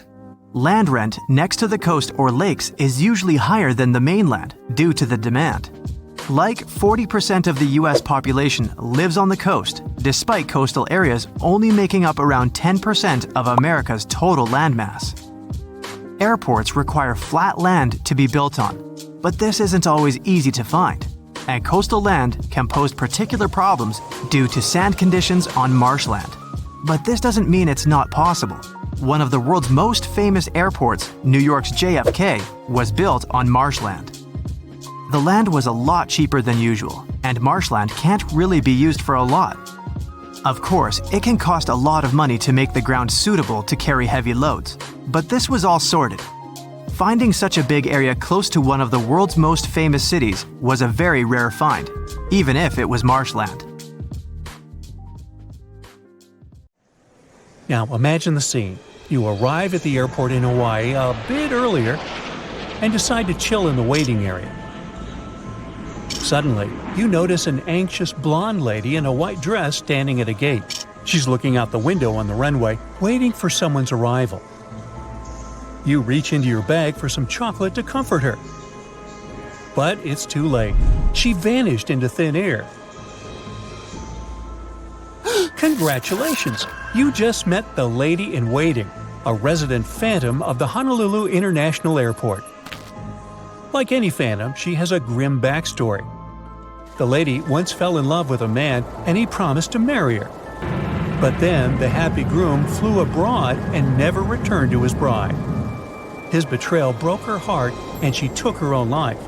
Land rent next to the coast or lakes is usually higher than the mainland due to the demand. Like 40% of the US population lives on the coast, despite coastal areas only making up around 10% of America's total landmass. Airports require flat land to be built on, but this isn't always easy to find, and coastal land can pose particular problems due to sand conditions on marshland. But this doesn't mean it's not possible. one of the world's most famous airports, New York's JFK, was built on marshland. The land was a lot cheaper than usual, and marshland can't really be used for a lot. Of course, it can cost a lot of money to make the ground suitable to carry heavy loads, but this was all sorted. Finding such a big area close to one of the world's most famous cities was a very rare find, even if it was marshland. Now imagine the scene. You arrive at the airport in Hawaii a bit earlier and decide to chill in the waiting area. Suddenly, you notice an anxious blonde lady in a white dress standing at a gate. She's looking out the window on the runway, waiting for someone's arrival. You reach into your bag for some chocolate to comfort her. But it's too late. She vanished into thin air. Congratulations! You just met the lady in waiting, a resident phantom of the Honolulu International Airport. Like any phantom, she has a grim backstory. The lady once fell in love with a man and he promised to marry her. But then the happy groom flew abroad and never returned to his bride. His betrayal broke her heart and she took her own life.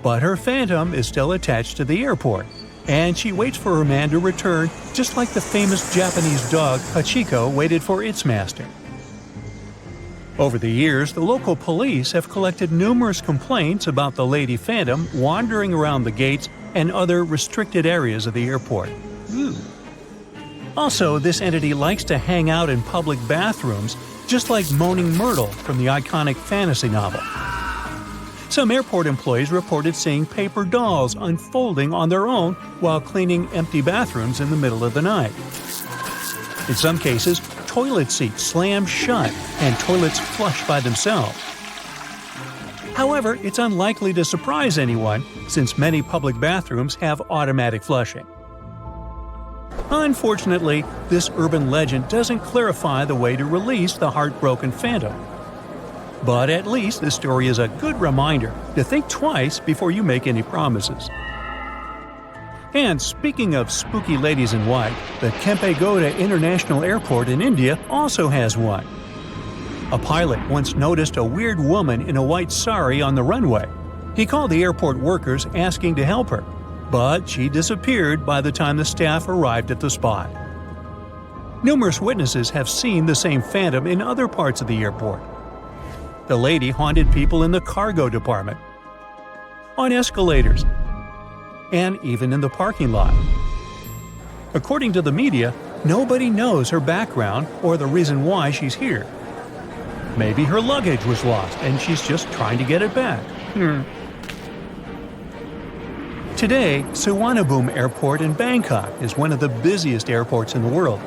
But her phantom is still attached to the airport, and she waits for her man to return just like the famous Japanese dog Hachiko waited for its master. Over the years, the local police have collected numerous complaints about the lady phantom wandering around the gates and other restricted areas of the airport. Also, this entity likes to hang out in public bathrooms, just like Moaning Myrtle from the iconic fantasy novel. Some airport employees reported seeing paper dolls unfolding on their own while cleaning empty bathrooms in the middle of the night. In some cases, toilet seats slam shut and toilets flush by themselves. However, it's unlikely to surprise anyone since many public bathrooms have automatic flushing. Unfortunately, this urban legend doesn't clarify the way to release the heartbroken phantom. But at least this story is a good reminder to think twice before you make any promises. And speaking of spooky ladies in white, the Kempegowda International Airport in India also has one. A pilot once noticed a weird woman in a white sari on the runway. He called the airport workers asking to help her, but she disappeared by the time the staff arrived at the spot. Numerous witnesses have seen the same phantom in other parts of the airport. The lady haunted people in the cargo department, on escalators, and even in the parking lot. According to the media, nobody knows her background or the reason why she's here. Maybe her luggage was lost and she's just trying to get it back. Today, Suvarnabhumi Airport in Bangkok is one of the busiest airports in the world.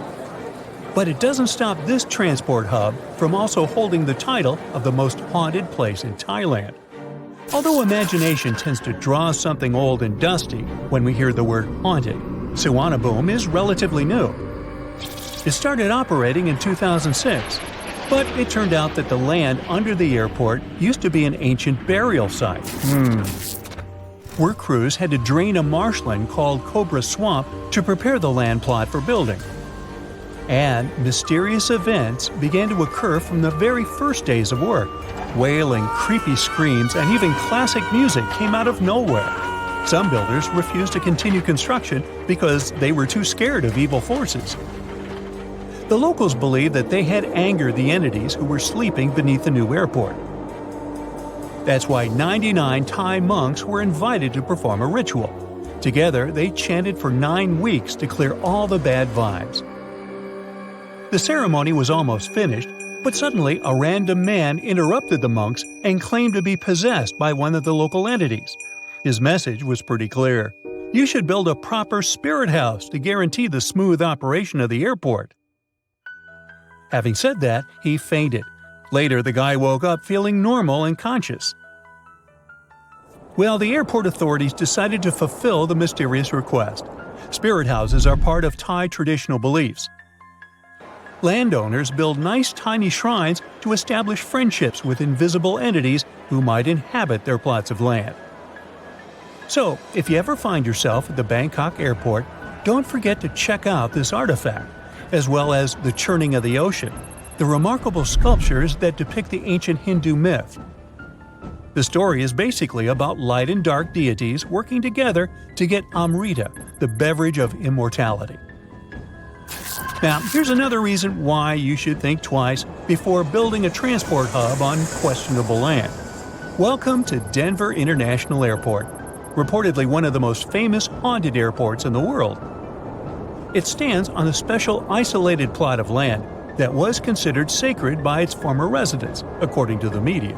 But it doesn't stop this transport hub from also holding the title of the most haunted place in Thailand. Although imagination tends to draw something old and dusty when we hear the word haunted, Suvarnabhumi is relatively new. It started operating in 2006, but it turned out that the land under the airport used to be an ancient burial site. Work crews had to drain a marshland called Cobra Swamp to prepare the land plot for building. And mysterious events began to occur from the very first days of work. Wailing, creepy screams, and even classic music came out of nowhere. Some builders refused to continue construction because they were too scared of evil forces. The locals believed that they had angered the entities who were sleeping beneath the new airport. That's why 99 Thai monks were invited to perform a ritual. Together, they chanted for 9 weeks to clear all the bad vibes. The ceremony was almost finished, but suddenly a random man interrupted the monks and claimed to be possessed by one of the local entities. His message was pretty clear. You should build a proper spirit house to guarantee the smooth operation of the airport. Having said that, he fainted. Later, the guy woke up feeling normal and conscious. Well, the airport authorities decided to fulfill the mysterious request. Spirit houses are part of Thai traditional beliefs. Landowners build nice tiny shrines to establish friendships with invisible entities who might inhabit their plots of land. So, if you ever find yourself at the Bangkok airport, don't forget to check out this artifact, as well as the churning of the ocean, the remarkable sculptures that depict the ancient Hindu myth. The story is basically about light and dark deities working together to get Amrita, the beverage of immortality. Now, here's another reason why you should think twice before building a transport hub on questionable land. Welcome to Denver International Airport, reportedly one of the most famous haunted airports in the world. It stands on a special isolated plot of land that was considered sacred by its former residents, according to the media.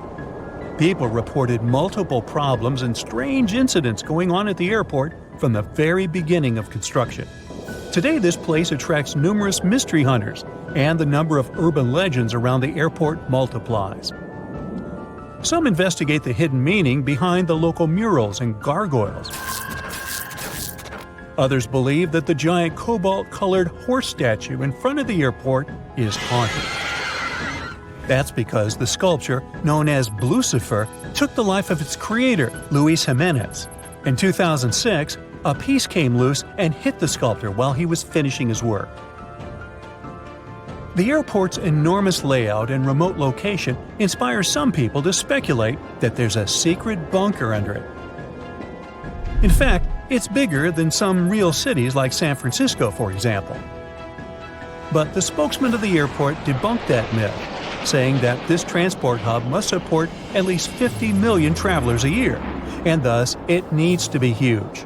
People reported multiple problems and strange incidents going on at the airport from the very beginning of construction. Today, this place attracts numerous mystery hunters, and the number of urban legends around the airport multiplies. Some investigate the hidden meaning behind the local murals and gargoyles. Others believe that the giant cobalt-colored horse statue in front of the airport is haunted. That's because the sculpture, known as Lucifer, took the life of its creator, Luis Jimenez. In 2006, a piece came loose and hit the sculptor while he was finishing his work. The airport's enormous layout and remote location inspire some people to speculate that there's a secret bunker under it. In fact, it's bigger than some real cities like San Francisco, for example. But the spokesman of the airport debunked that myth, saying that this transport hub must support at least 50 million travelers a year, and thus it needs to be huge.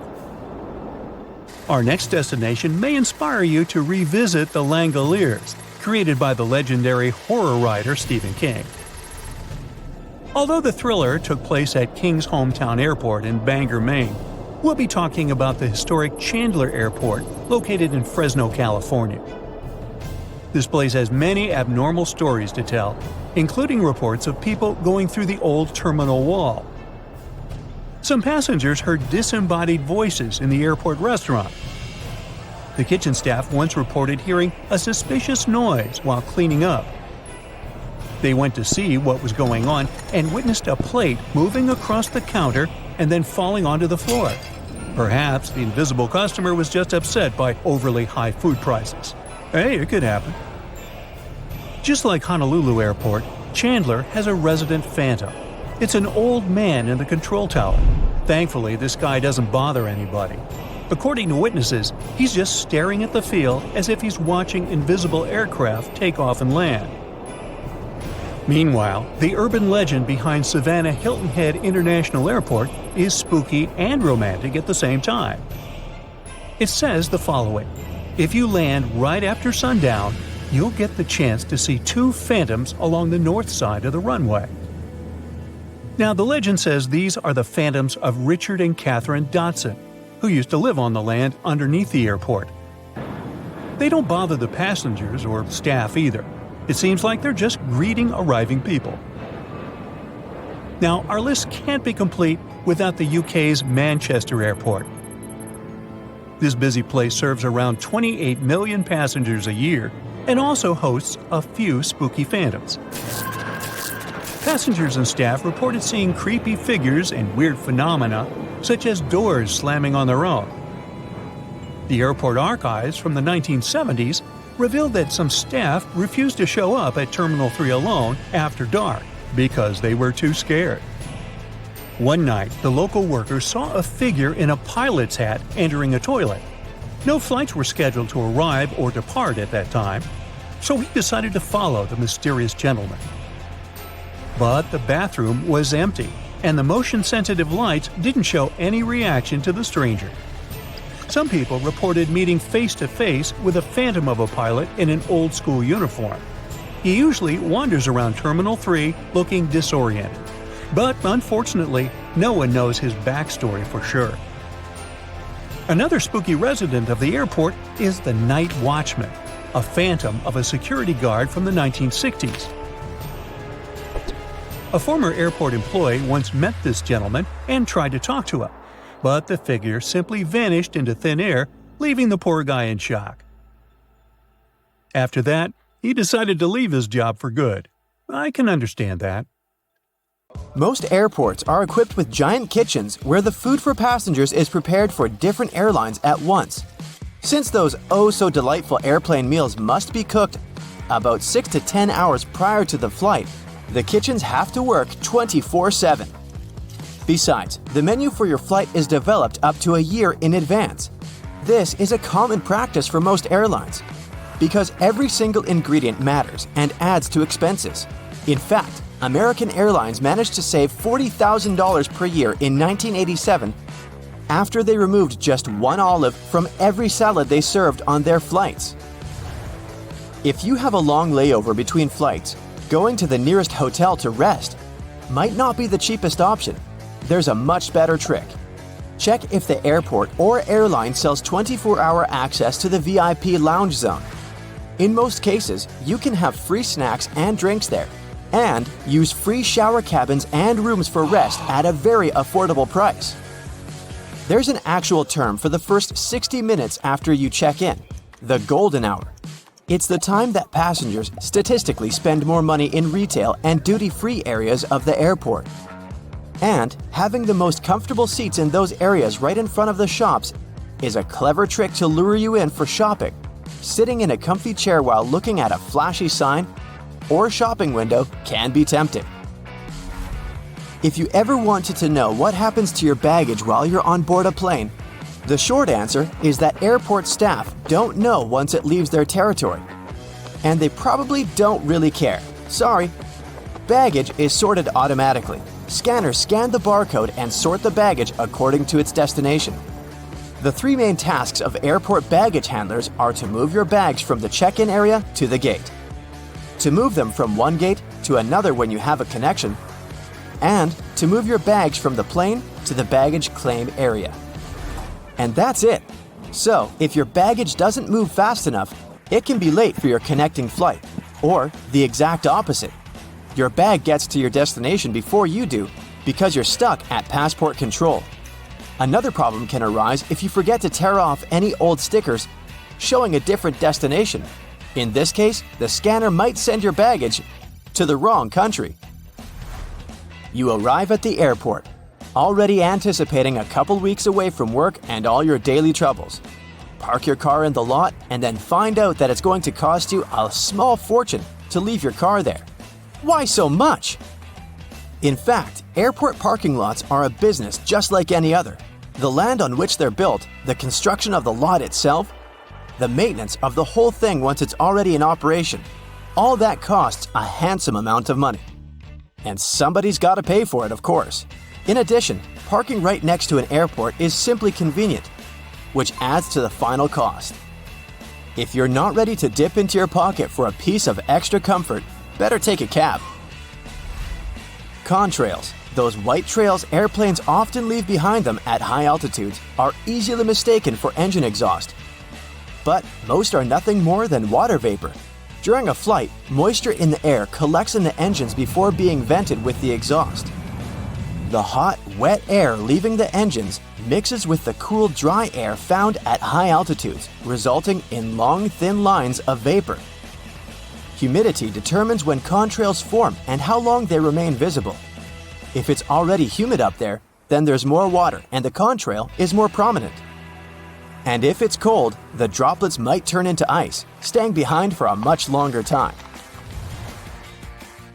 Our next destination may inspire you to revisit the Langoliers, created by the legendary horror writer Stephen King. Although the thriller took place at King's hometown airport in Bangor, Maine, we'll be talking about the historic Chandler Airport, located in Fresno, California. This place has many abnormal stories to tell, including reports of people going through the old terminal wall. Some passengers heard disembodied voices in the airport restaurant. The kitchen staff once reported hearing a suspicious noise while cleaning up. They went to see what was going on and witnessed a plate moving across the counter and then falling onto the floor. Perhaps the invisible customer was just upset by overly high food prices. Hey, it could happen. Just like Honolulu Airport, Chandler has a resident phantom. It's an old man in the control tower. Thankfully, this guy doesn't bother anybody. According to witnesses, he's just staring at the field as if he's watching invisible aircraft take off and land. Meanwhile, the urban legend behind Savannah Hilton Head International Airport is spooky and romantic at the same time. It says the following: if you land right after sundown, you'll get the chance to see two phantoms along the north side of the runway. Now, the legend says these are the phantoms of Richard and Catherine Dotson, who used to live on the land underneath the airport. They don't bother the passengers or staff either. It seems like they're just greeting arriving people. Now, our list can't be complete without the UK's Manchester Airport. This busy place serves around 28 million passengers a year and also hosts a few spooky phantoms. Passengers and staff reported seeing creepy figures and weird phenomena, such as doors slamming on their own. The airport archives from the 1970s revealed that some staff refused to show up at Terminal 3 alone after dark because they were too scared. One night, the local workers saw a figure in a pilot's hat entering a toilet. No flights were scheduled to arrive or depart at that time, so he decided to follow the mysterious gentleman. But the bathroom was empty, and the motion-sensitive lights didn't show any reaction to the stranger. Some people reported meeting face-to-face with a phantom of a pilot in an old-school uniform. He usually wanders around Terminal 3 looking disoriented. But unfortunately, no one knows his backstory for sure. Another spooky resident of the airport is the Night Watchman, a phantom of a security guard from the 1960s. A former airport employee once met this gentleman and tried to talk to him, but the figure simply vanished into thin air, leaving the poor guy in shock. After that, he decided to leave his job for good. I can understand that. Most airports are equipped with giant kitchens where the food for passengers is prepared for different airlines at once. Since those oh-so-delightful airplane meals must be cooked, about 6 to 10 hours prior to the flight, the kitchens have to work 24/7. Besides, the menu for your flight is developed up to a year in advance. This is a common practice for most airlines because every single ingredient matters and adds to expenses. In fact, American Airlines managed to save $40,000 per year in 1987 after they removed just one olive from every salad they served on their flights. If you have a long layover between flights, going to the nearest hotel to rest might not be the cheapest option. There's a much better trick. Check if the airport or airline sells 24-hour access to the VIP lounge zone. In most cases, you can have free snacks and drinks there, and use free shower cabins and rooms for rest at a very affordable price. There's an actual term for the first 60 minutes after you check in, the golden hour. It's the time that passengers statistically spend more money in retail and duty-free areas of the airport. And having the most comfortable seats in those areas right in front of the shops is a clever trick to lure you in for shopping. Sitting in a comfy chair while looking at a flashy sign or shopping window can be tempting. If you ever wanted to know what happens to your baggage while you're on board a plane, the short answer is that airport staff don't know once it leaves their territory. And they probably don't really care. Sorry. Baggage is sorted automatically. Scanners scan the barcode and sort the baggage according to its destination. The three main tasks of airport baggage handlers are to move your bags from the check-in area to the gate, to move them from one gate to another when you have a connection, and to move your bags from the plane to the baggage claim area. And that's it. So, if your baggage doesn't move fast enough, it can be late for your connecting flight. Or the exact opposite. Your bag gets to your destination before you do because you're stuck at passport control. Another problem can arise if you forget to tear off any old stickers showing a different destination. In this case, the scanner might send your baggage to the wrong country. You arrive at the airport, already anticipating a couple weeks away from work and all your daily troubles. Park your car in the lot and then find out that it's going to cost you a small fortune to leave your car there. Why so much? In fact, airport parking lots are a business just like any other. The land on which they're built, the construction of the lot itself, the maintenance of the whole thing once it's already in operation, all that costs a handsome amount of money. And somebody's got to pay for it, of course. In addition, parking right next to an airport is simply convenient, which adds to the final cost. If you're not ready to dip into your pocket for a piece of extra comfort, better take a cab. Contrails, those white trails airplanes often leave behind them at high altitudes, are easily mistaken for engine exhaust. But most are nothing more than water vapor. During a flight, moisture in the air collects in the engines before being vented with the exhaust. The hot, wet air leaving the engines mixes with the cool, dry air found at high altitudes, resulting in long, thin lines of vapor. Humidity determines when contrails form and how long they remain visible. If it's already humid up there, then there's more water and the contrail is more prominent. And if it's cold, the droplets might turn into ice, staying behind for a much longer time.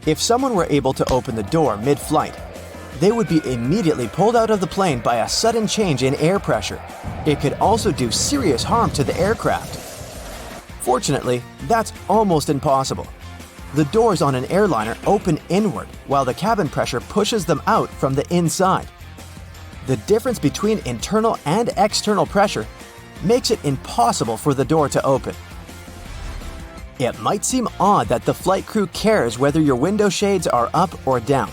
If someone were able to open the door mid-flight, they would be immediately pulled out of the plane by a sudden change in air pressure. It could also do serious harm to the aircraft. Fortunately, that's almost impossible. The doors on an airliner open inward while the cabin pressure pushes them out from the inside. The difference between internal and external pressure makes it impossible for the door to open. It might seem odd that the flight crew cares whether your window shades are up or down.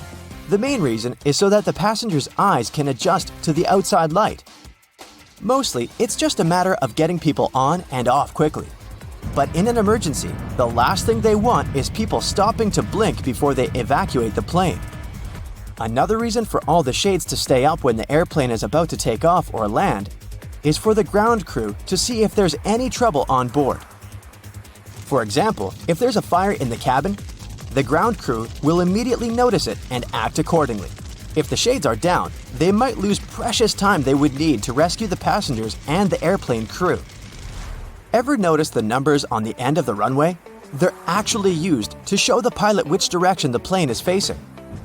The main reason is so that the passenger's eyes can adjust to the outside light. Mostly, it's just a matter of getting people on and off quickly. But in an emergency, the last thing they want is people stopping to blink before they evacuate the plane. Another reason for all the shades to stay up when the airplane is about to take off or land is for the ground crew to see if there's any trouble on board. For example, if there's a fire in the cabin, the ground crew will immediately notice it and act accordingly. If the shades are down, they might lose precious time they would need to rescue the passengers and the airplane crew. Ever notice the numbers on the end of the runway? They're actually used to show the pilot which direction the plane is facing.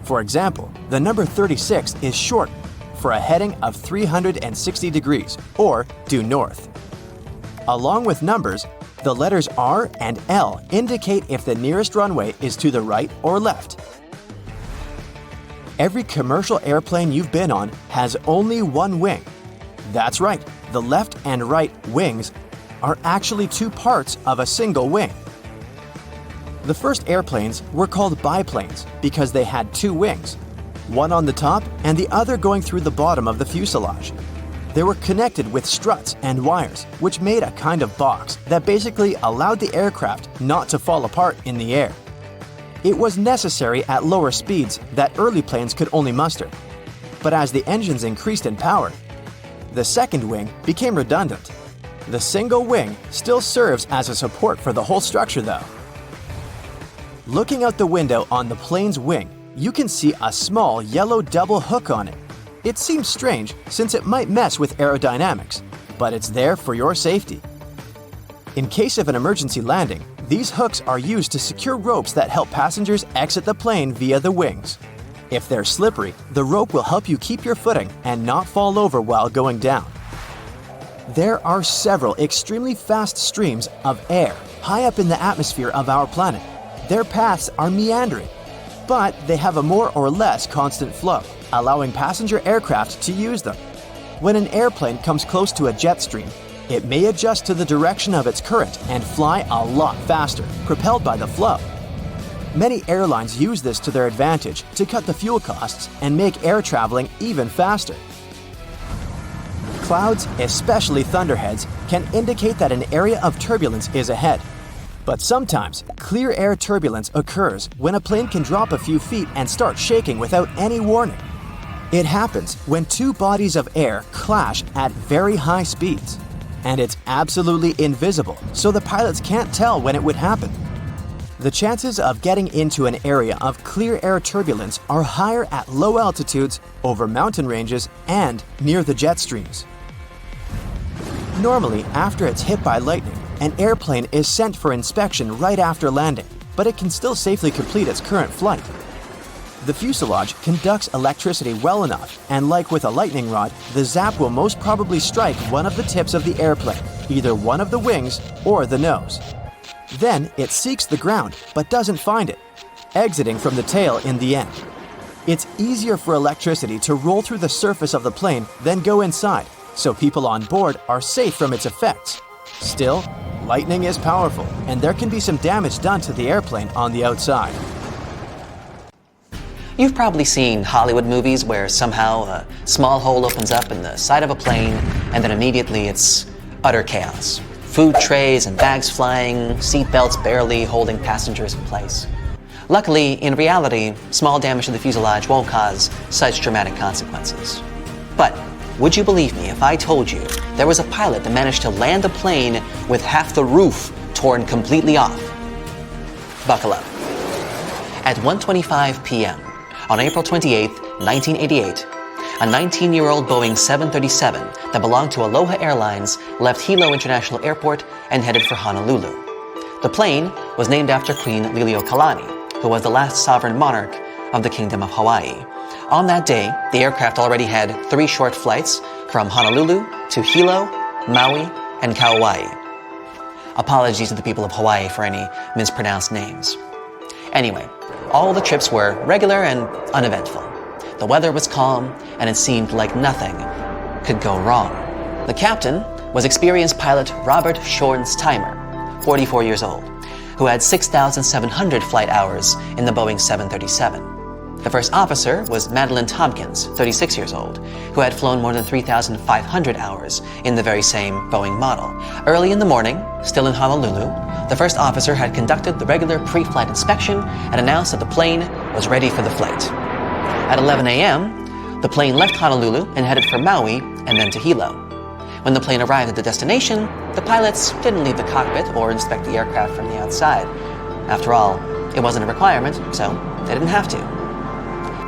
For example, the number 36 is short for a heading of 360 degrees, or due north. Along with numbers, the letters R and L indicate if the nearest runway is to the right or left. Every commercial airplane you've been on has only one wing. That's right, the left and right wings are actually two parts of a single wing. The first airplanes were called biplanes because they had two wings, one on the top and the other going through the bottom of the fuselage. They were connected with struts and wires, which made a kind of box that basically allowed the aircraft not to fall apart in the air. It was necessary at lower speeds that early planes could only muster. But as the engines increased in power, the second wing became redundant. The single wing still serves as a support for the whole structure though. Looking out the window on the plane's wing, you can see a small yellow double hook on it. It seems strange since it might mess with aerodynamics, but it's there for your safety. In case of an emergency landing, these hooks are used to secure ropes that help passengers exit the plane via the wings. If they're slippery, the rope will help you keep your footing and not fall over while going down. There are several extremely fast streams of air high up in the atmosphere of our planet. Their paths are meandering, but they have a more or less constant flow, allowing passenger aircraft to use them. When an airplane comes close to a jet stream, it may adjust to the direction of its current and fly a lot faster, propelled by the flow. Many airlines use this to their advantage to cut the fuel costs and make air traveling even faster. Clouds, especially thunderheads, can indicate that an area of turbulence is ahead. But sometimes, clear air turbulence occurs when a plane can drop a few feet and start shaking without any warning. It happens when two bodies of air clash at very high speeds. And it's absolutely invisible, so the pilots can't tell when it would happen. The chances of getting into an area of clear air turbulence are higher at low altitudes, over mountain ranges, and near the jet streams. Normally, after it's hit by lightning, an airplane is sent for inspection right after landing, but it can still safely complete its current flight. The fuselage conducts electricity well enough, and like with a lightning rod, the zap will most probably strike one of the tips of the airplane, either one of the wings or the nose. Then it seeks the ground, but doesn't find it, exiting from the tail in the end. It's easier for electricity to roll through the surface of the plane than go inside, so people on board are safe from its effects. Still, lightning is powerful, and there can be some damage done to the airplane on the outside. You've probably seen Hollywood movies where somehow a small hole opens up in the side of a plane and then immediately it's utter chaos. Food trays and bags flying, seat belts barely holding passengers in place. Luckily, in reality, small damage to the fuselage won't cause such dramatic consequences. But would you believe me if I told you there was a pilot that managed to land a plane with half the roof torn completely off? Buckle up. At 1:25 p.m. on April 28, 1988, a 19-year-old Boeing 737 that belonged to Aloha Airlines left Hilo International Airport and headed for Honolulu. The plane was named after Queen Liliuokalani, who was the last sovereign monarch of the Kingdom of Hawaii. On that day, the aircraft already had 3 short flights from Honolulu to Hilo, Maui, and Kauai. Apologies to the people of Hawaii for any mispronounced names. Anyway, all the trips were regular and uneventful. The weather was calm, and it seemed like nothing could go wrong. The captain was experienced pilot Robert Schornsteimer, 44 years old, who had 6,700 flight hours in the Boeing 737. The first officer was Madeline Tompkins, 36 years old, who had flown more than 3,500 hours in the very same Boeing model. Early in the morning, still in Honolulu, the first officer had conducted the regular pre-flight inspection and announced that the plane was ready for the flight. At 11 a.m., the plane left Honolulu and headed for Maui and then to Hilo. When the plane arrived at the destination, the pilots didn't leave the cockpit or inspect the aircraft from the outside. After all, it wasn't a requirement, so they didn't have to.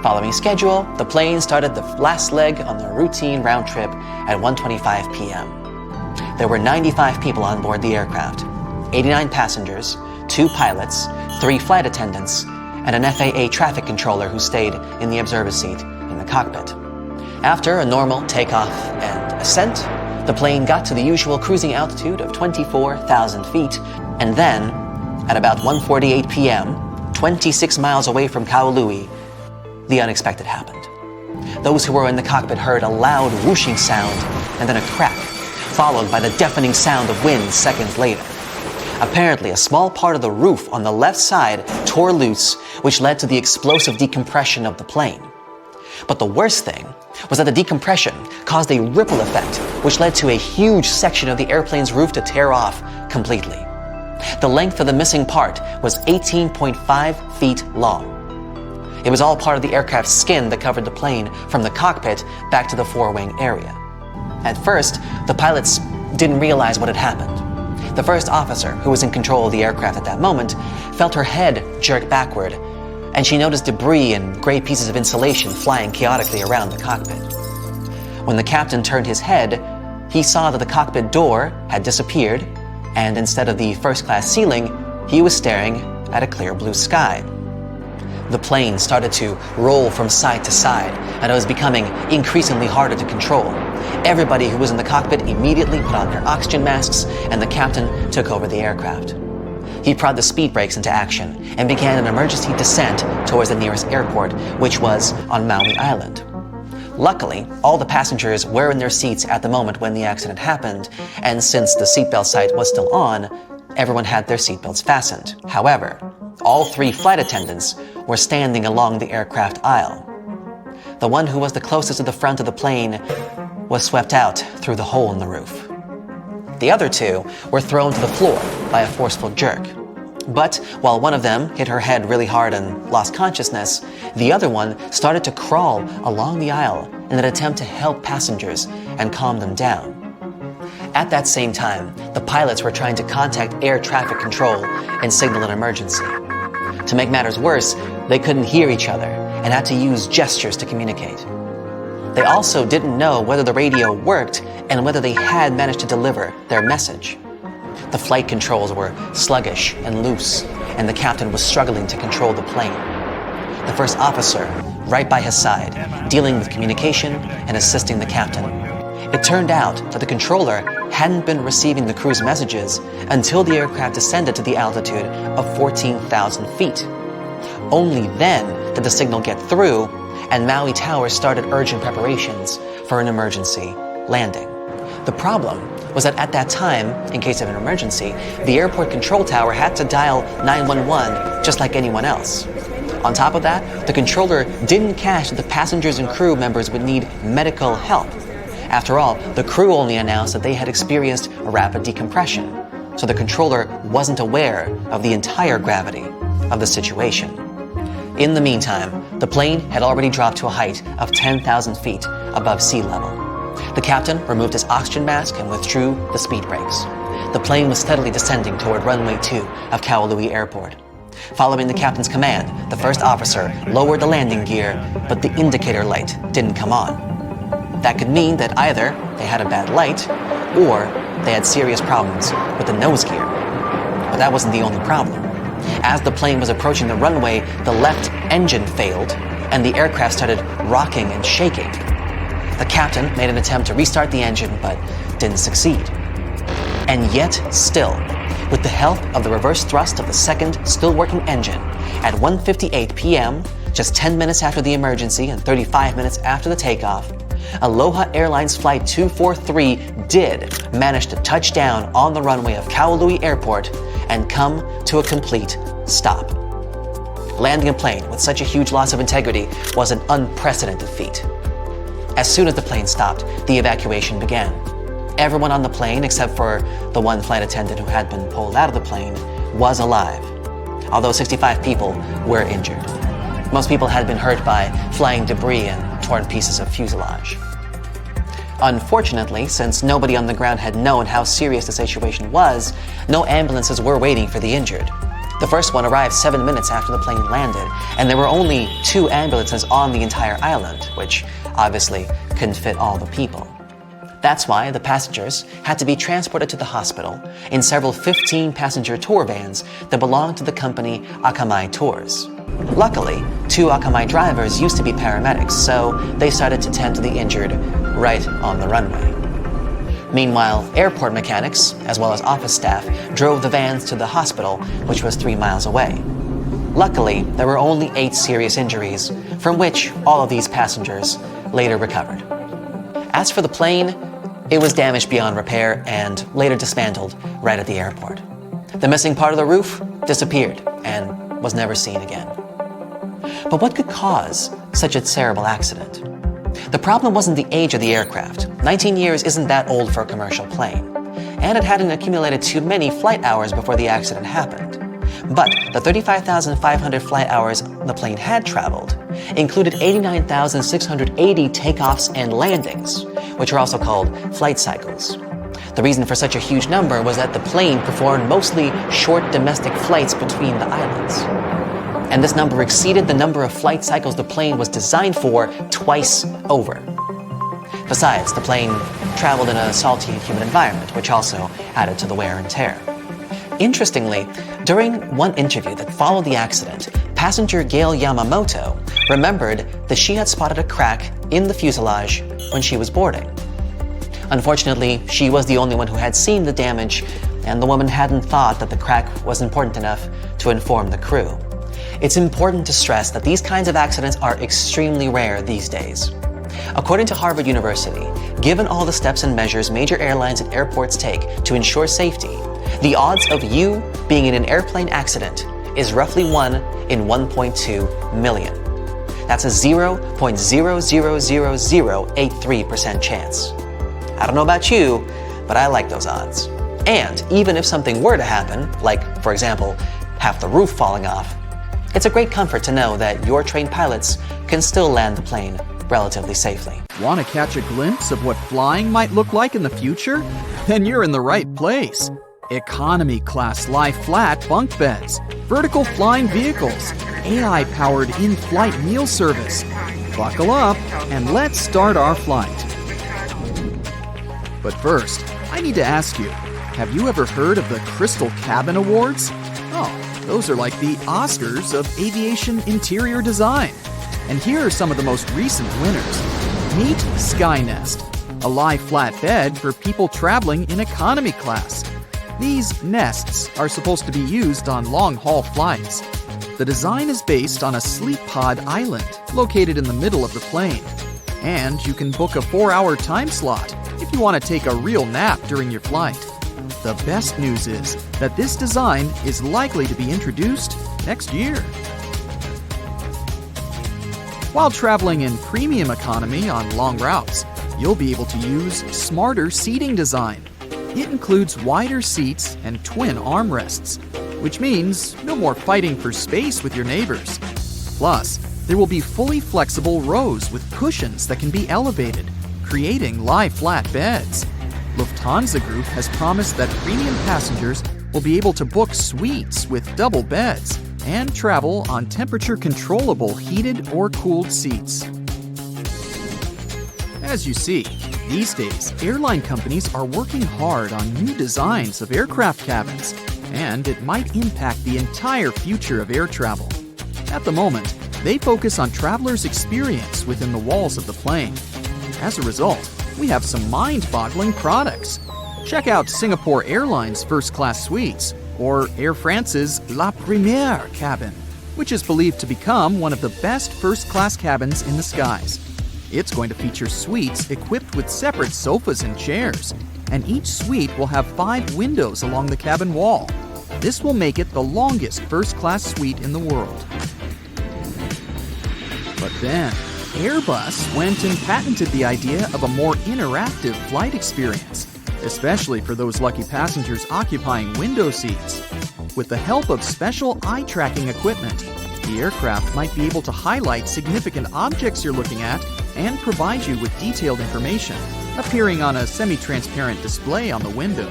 Following schedule, the plane started the last leg on the routine round trip at 1:25 p.m. There were 95 people on board the aircraft, 89 passengers, 2 pilots, 3 flight attendants, and an FAA traffic controller who stayed in the observer seat in the cockpit. After a normal takeoff and ascent, the plane got to the usual cruising altitude of 24,000 feet, and then, at about 1:48 p.m., 26 miles away from Kahului, the unexpected happened. Those who were in the cockpit heard a loud whooshing sound and then a crack, followed by the deafening sound of wind seconds later. Apparently, a small part of the roof on the left side tore loose, which led to the explosive decompression of the plane. But the worst thing was that the decompression caused a ripple effect, which led to a huge section of the airplane's roof to tear off completely. The length of the missing part was 18.5 feet long. It was all part of the aircraft's skin that covered the plane from the cockpit back to the forewing area. At first, the pilots didn't realize what had happened. The first officer, who was in control of the aircraft at that moment, felt her head jerk backward, and she noticed debris and gray pieces of insulation flying chaotically around the cockpit. When the captain turned his head, he saw that the cockpit door had disappeared, and instead of the first-class ceiling, he was staring at a clear blue sky. The plane started to roll from side to side, and it was becoming increasingly harder to control. Everybody who was in the cockpit immediately put on their oxygen masks, and the captain took over the aircraft. He prodded the speed brakes into action and began an emergency descent towards the nearest airport, which was on Maui Island. Luckily, all the passengers were in their seats at the moment when the accident happened, and since the seatbelt sight was still on, everyone had their seatbelts fastened. However, all 3 flight attendants were standing along the aircraft aisle. The one who was the closest to the front of the plane was swept out through the hole in the roof. The other 2 were thrown to the floor by a forceful jerk. But while one of them hit her head really hard and lost consciousness, the other one started to crawl along the aisle in an attempt to help passengers and calm them down. At that same time, the pilots were trying to contact air traffic control and signal an emergency. To make matters worse, they couldn't hear each other and had to use gestures to communicate. They also didn't know whether the radio worked and whether they had managed to deliver their message. The flight controls were sluggish and loose, and the captain was struggling to control the plane. The first officer, right by his side, dealing with communication and assisting the captain. It turned out that the controller hadn't been receiving the crew's messages until the aircraft descended to the altitude of 14,000 feet. Only then did the signal get through, and Maui Tower started urgent preparations for an emergency landing. The problem was that at that time, in case of an emergency, the airport control tower had to dial 911 just like anyone else. On top of that, the controller didn't catch that the passengers and crew members would need medical help. After all, the crew only announced that they had experienced a rapid decompression, so the controller wasn't aware of the entire gravity of the situation. In the meantime, the plane had already dropped to a height of 10,000 feet above sea level. The captain removed his oxygen mask and withdrew the speed brakes. The plane was steadily descending toward runway 2 of Kahului Airport. Following the captain's command, the first officer lowered the landing gear, but the indicator light didn't come on. That could mean that either they had a bad light, or they had serious problems with the nose gear. But that wasn't the only problem. As the plane was approaching the runway, the left engine failed, and the aircraft started rocking and shaking. The captain made an attempt to restart the engine, but didn't succeed. And yet, still, with the help of the reverse thrust of the second, still working engine, at 1:58 p.m., just 10 minutes after the emergency and 35 minutes after the takeoff, Aloha Airlines Flight 243 did manage to touch down on the runway of Kahului Airport and come to a complete stop. Landing a plane with such a huge loss of integrity was an unprecedented feat. As soon as the plane stopped, the evacuation began. Everyone on the plane, except for the one flight attendant who had been pulled out of the plane, was alive, although 65 people were injured. Most people had been hurt by flying debris and torn pieces of fuselage. Unfortunately, since nobody on the ground had known how serious the situation was, no ambulances were waiting for the injured. The first one arrived 7 minutes after the plane landed, and there were only 2 ambulances on the entire island, which obviously couldn't fit all the people. That's why the passengers had to be transported to the hospital in several 15-passenger tour vans that belonged to the company Akamai Tours. Luckily, 2 Akamai drivers used to be paramedics, so they started to tend to the injured right on the runway. Meanwhile, airport mechanics, as well as office staff, drove the vans to the hospital, which was 3 miles away. Luckily, there were only 8 serious injuries, from which all of these passengers later recovered. As for the plane, it was damaged beyond repair and later dismantled right at the airport. The missing part of the roof disappeared and was never seen again. But what could cause such a terrible accident? The problem wasn't the age of the aircraft. 19 years isn't that old for a commercial plane, and it hadn't accumulated too many flight hours before the accident happened. But the 35,500 flight hours the plane had traveled included 89,680 takeoffs and landings, which are also called flight cycles. The reason for such a huge number was that the plane performed mostly short domestic flights between the islands. And this number exceeded the number of flight cycles the plane was designed for twice over. Besides, the plane traveled in a salty and humid environment, which also added to the wear and tear. Interestingly, during one interview that followed the accident, passenger Gail Yamamoto remembered that she had spotted a crack in the fuselage when she was boarding. Unfortunately, she was the only one who had seen the damage, and the woman hadn't thought that the crack was important enough to inform the crew. It's important to stress that these kinds of accidents are extremely rare these days. According to Harvard University, given all the steps and measures major airlines and airports take to ensure safety, the odds of you being in an airplane accident is roughly 1 in 1.2 million. That's a 0.0000083% chance. I don't know about you, but I like those odds. And even if something were to happen, like, for example, half the roof falling off, it's a great comfort to know that your trained pilots can still land the plane relatively safely. Want to catch a glimpse of what flying might look like in the future? Then you're in the right place. Economy class lie-flat bunk beds, vertical flying vehicles, AI-powered in-flight meal service. Buckle up and let's start our flight. But first, I need to ask you, have you ever heard of the Crystal Cabin Awards? Oh, those are like the Oscars of aviation interior design. And here are some of the most recent winners. Meet Skynest, a lie-flat bed for people traveling in economy class. These nests are supposed to be used on long-haul flights. The design is based on a sleep pod island located in the middle of the plane. And you can book a 4-hour time slot if you want to take a real nap during your flight. The best news is that this design is likely to be introduced next year. While traveling in premium economy on long routes, you'll be able to use smarter seating design. It includes wider seats and twin armrests, which means no more fighting for space with your neighbors. Plus, there will be fully flexible rows with cushions that can be elevated, creating lie-flat beds. Lufthansa Group has promised that premium passengers will be able to book suites with double beds and travel on temperature-controllable heated or cooled seats. As you see, these days, airline companies are working hard on new designs of aircraft cabins, and it might impact the entire future of air travel. At the moment, they focus on travelers' experience within the walls of the plane. As a result, we have some mind-boggling products. Check out Singapore Airlines first-class suites, or Air France's La Première cabin, which is believed to become one of the best first-class cabins in the skies. It's going to feature suites equipped with separate sofas and chairs, and each suite will have 5 windows along the cabin wall. This will make it the longest first-class suite in the world. But then, Airbus went and patented the idea of a more interactive flight experience, especially for those lucky passengers occupying window seats. With the help of special eye-tracking equipment, the aircraft might be able to highlight significant objects you're looking at and provide you with detailed information, appearing on a semi-transparent display on the window.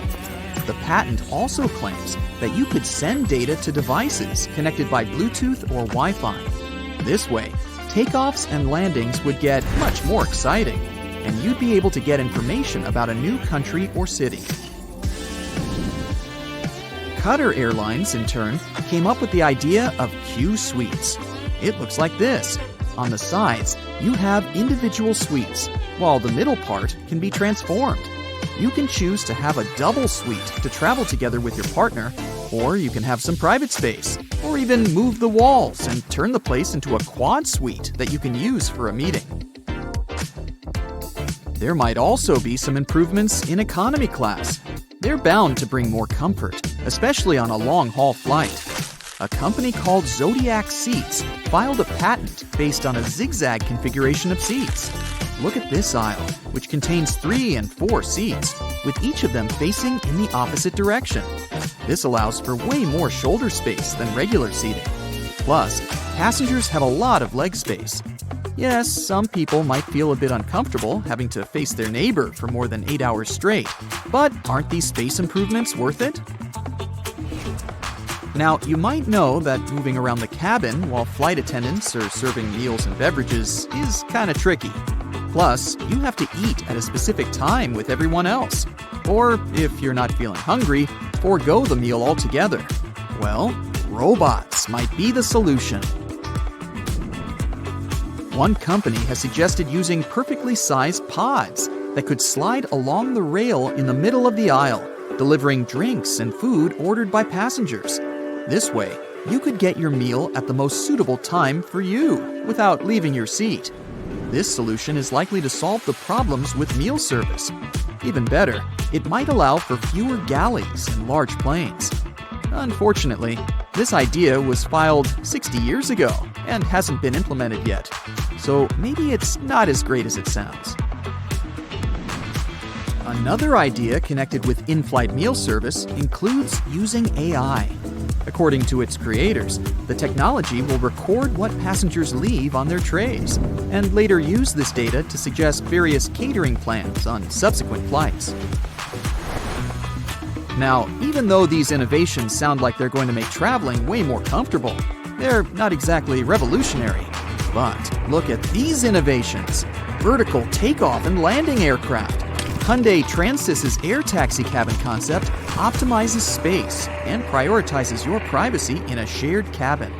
The patent also claims that you could send data to devices connected by Bluetooth or Wi-Fi. This way, takeoffs and landings would get much more exciting, and you'd be able to get information about a new country or city. Qatar Airlines, in turn, came up with the idea of Q suites. It looks like this. On the sides, you have individual suites, while the middle part can be transformed. You can choose to have a double suite to travel together with your partner, or you can have some private space, or even move the walls and turn the place into a quad suite that you can use for a meeting. There might also be some improvements in economy class. They're bound to bring more comfort, especially on a long-haul flight. A company called Zodiac Seats filed a patent based on a zigzag configuration of seats. Look at this aisle, which contains 3 and 4 seats, with each of them facing in the opposite direction. This allows for way more shoulder space than regular seating. Plus, passengers have a lot of leg space. Yes, some people might feel a bit uncomfortable having to face their neighbor for more than 8 hours straight, but aren't these space improvements worth it? Now, you might know that moving around the cabin while flight attendants are serving meals and beverages is kind of tricky. Plus, you have to eat at a specific time with everyone else. Or, if you're not feeling hungry, forego the meal altogether. Well, robots might be the solution. One company has suggested using perfectly sized pods that could slide along the rail in the middle of the aisle, delivering drinks and food ordered by passengers. This way, you could get your meal at the most suitable time for you without leaving your seat. This solution is likely to solve the problems with meal service. Even better, it might allow for fewer galleys in large planes. Unfortunately, this idea was filed 60 years ago and hasn't been implemented yet, so maybe it's not as great as it sounds. Another idea connected with in-flight meal service includes using AI. According to its creators, the technology will record what passengers leave on their trays, and later use this data to suggest various catering plans on subsequent flights. Now, even though these innovations sound like they're going to make traveling way more comfortable, they're not exactly revolutionary. But look at these innovations: vertical takeoff and landing aircraft. Hyundai Transys's air taxi cabin concept optimizes space and prioritizes your privacy in a shared cabin.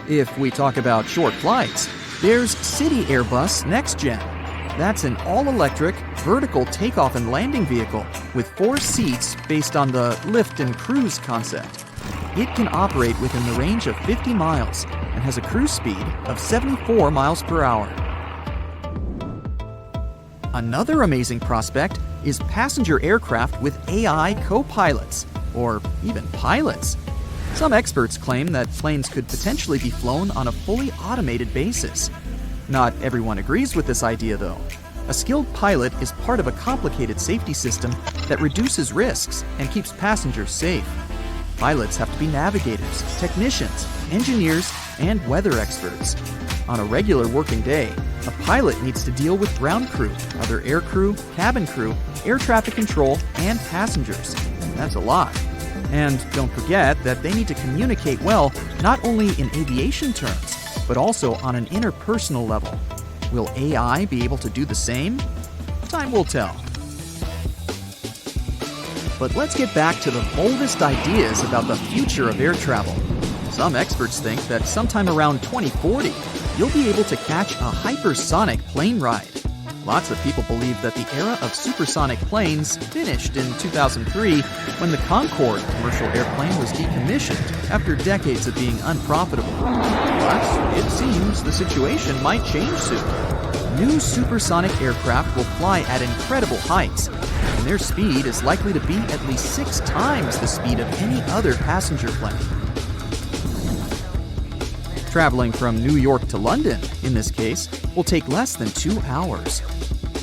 If we talk about short flights, there's City Airbus Next Gen. That's an all-electric, vertical takeoff and landing vehicle with 4 seats based on the lift and cruise concept. It can operate within the range of 50 miles and has a cruise speed of 74 miles per hour. Another amazing prospect is passenger aircraft with AI co-pilots, or even pilots. Some experts claim that planes could potentially be flown on a fully automated basis. Not everyone agrees with this idea, though. A skilled pilot is part of a complicated safety system that reduces risks and keeps passengers safe. Pilots have to be navigators, technicians, engineers, and weather experts. On a regular working day, a pilot needs to deal with ground crew, other air crew, cabin crew, air traffic control, and passengers. That's a lot. And don't forget that they need to communicate well, not only in aviation terms, but also on an interpersonal level. Will AI be able to do the same? Time will tell. But let's get back to the boldest ideas about the future of air travel. Some experts think that sometime around 2040, you'll be able to catch a hypersonic plane ride. Lots of people believe that the era of supersonic planes finished in 2003 when the Concorde commercial airplane was decommissioned after decades of being unprofitable. But it seems the situation might change soon. New supersonic aircraft will fly at incredible heights, and their speed is likely to be at least 6 times the speed of any other passenger plane. Traveling from New York to London, in this case, will take less than 2 hours.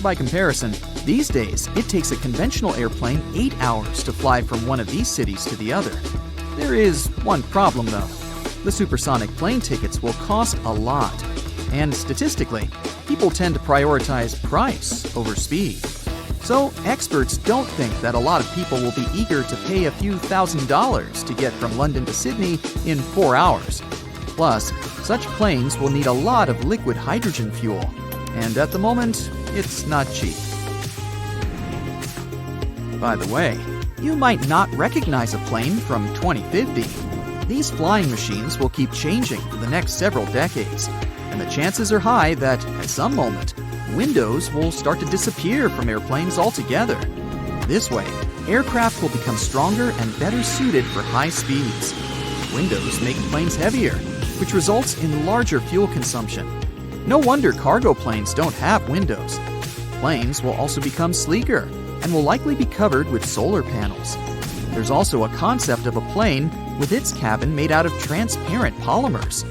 By comparison, these days, it takes a conventional airplane 8 hours to fly from one of these cities to the other. There is one problem, though. The supersonic plane tickets will cost a lot, and statistically, people tend to prioritize price over speed. So, experts don't think that a lot of people will be eager to pay a few $1,000s to get from London to Sydney in 4 hours. Plus, such planes will need a lot of liquid hydrogen fuel. and at the moment, it's not cheap. By the way, you might not recognize a plane from 2050. These flying machines will keep changing for the next several decades, and the chances are high that, at some moment, windows will start to disappear from airplanes altogether. This way, aircraft will become stronger and better suited for high speeds. Windows make planes heavier, which results in larger fuel consumption. No wonder cargo planes don't have windows. Planes will also become sleeker and will likely be covered with solar panels. There's also a concept of a plane with its cabin made out of transparent polymers.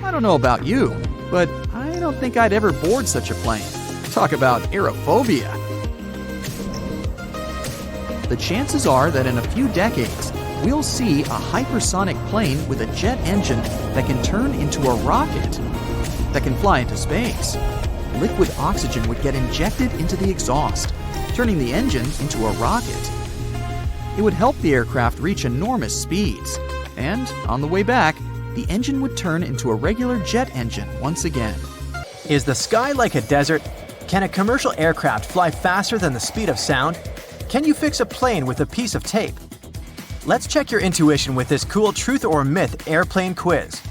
I don't know about you, but I don't think I'd ever board such a plane. Talk about aerophobia. The chances are that in a few decades, we'll see a hypersonic plane with a jet engine that can turn into a rocket, that can fly into space. Liquid oxygen would get injected into the exhaust, turning the engine into a rocket. It would help the aircraft reach enormous speeds, and on the way back, the engine would turn into a regular jet engine once again. Is the sky like a desert? Can a commercial aircraft fly faster than the speed of sound? Can you fix a plane with a piece of tape? Let's check your intuition with this cool truth or myth airplane quiz.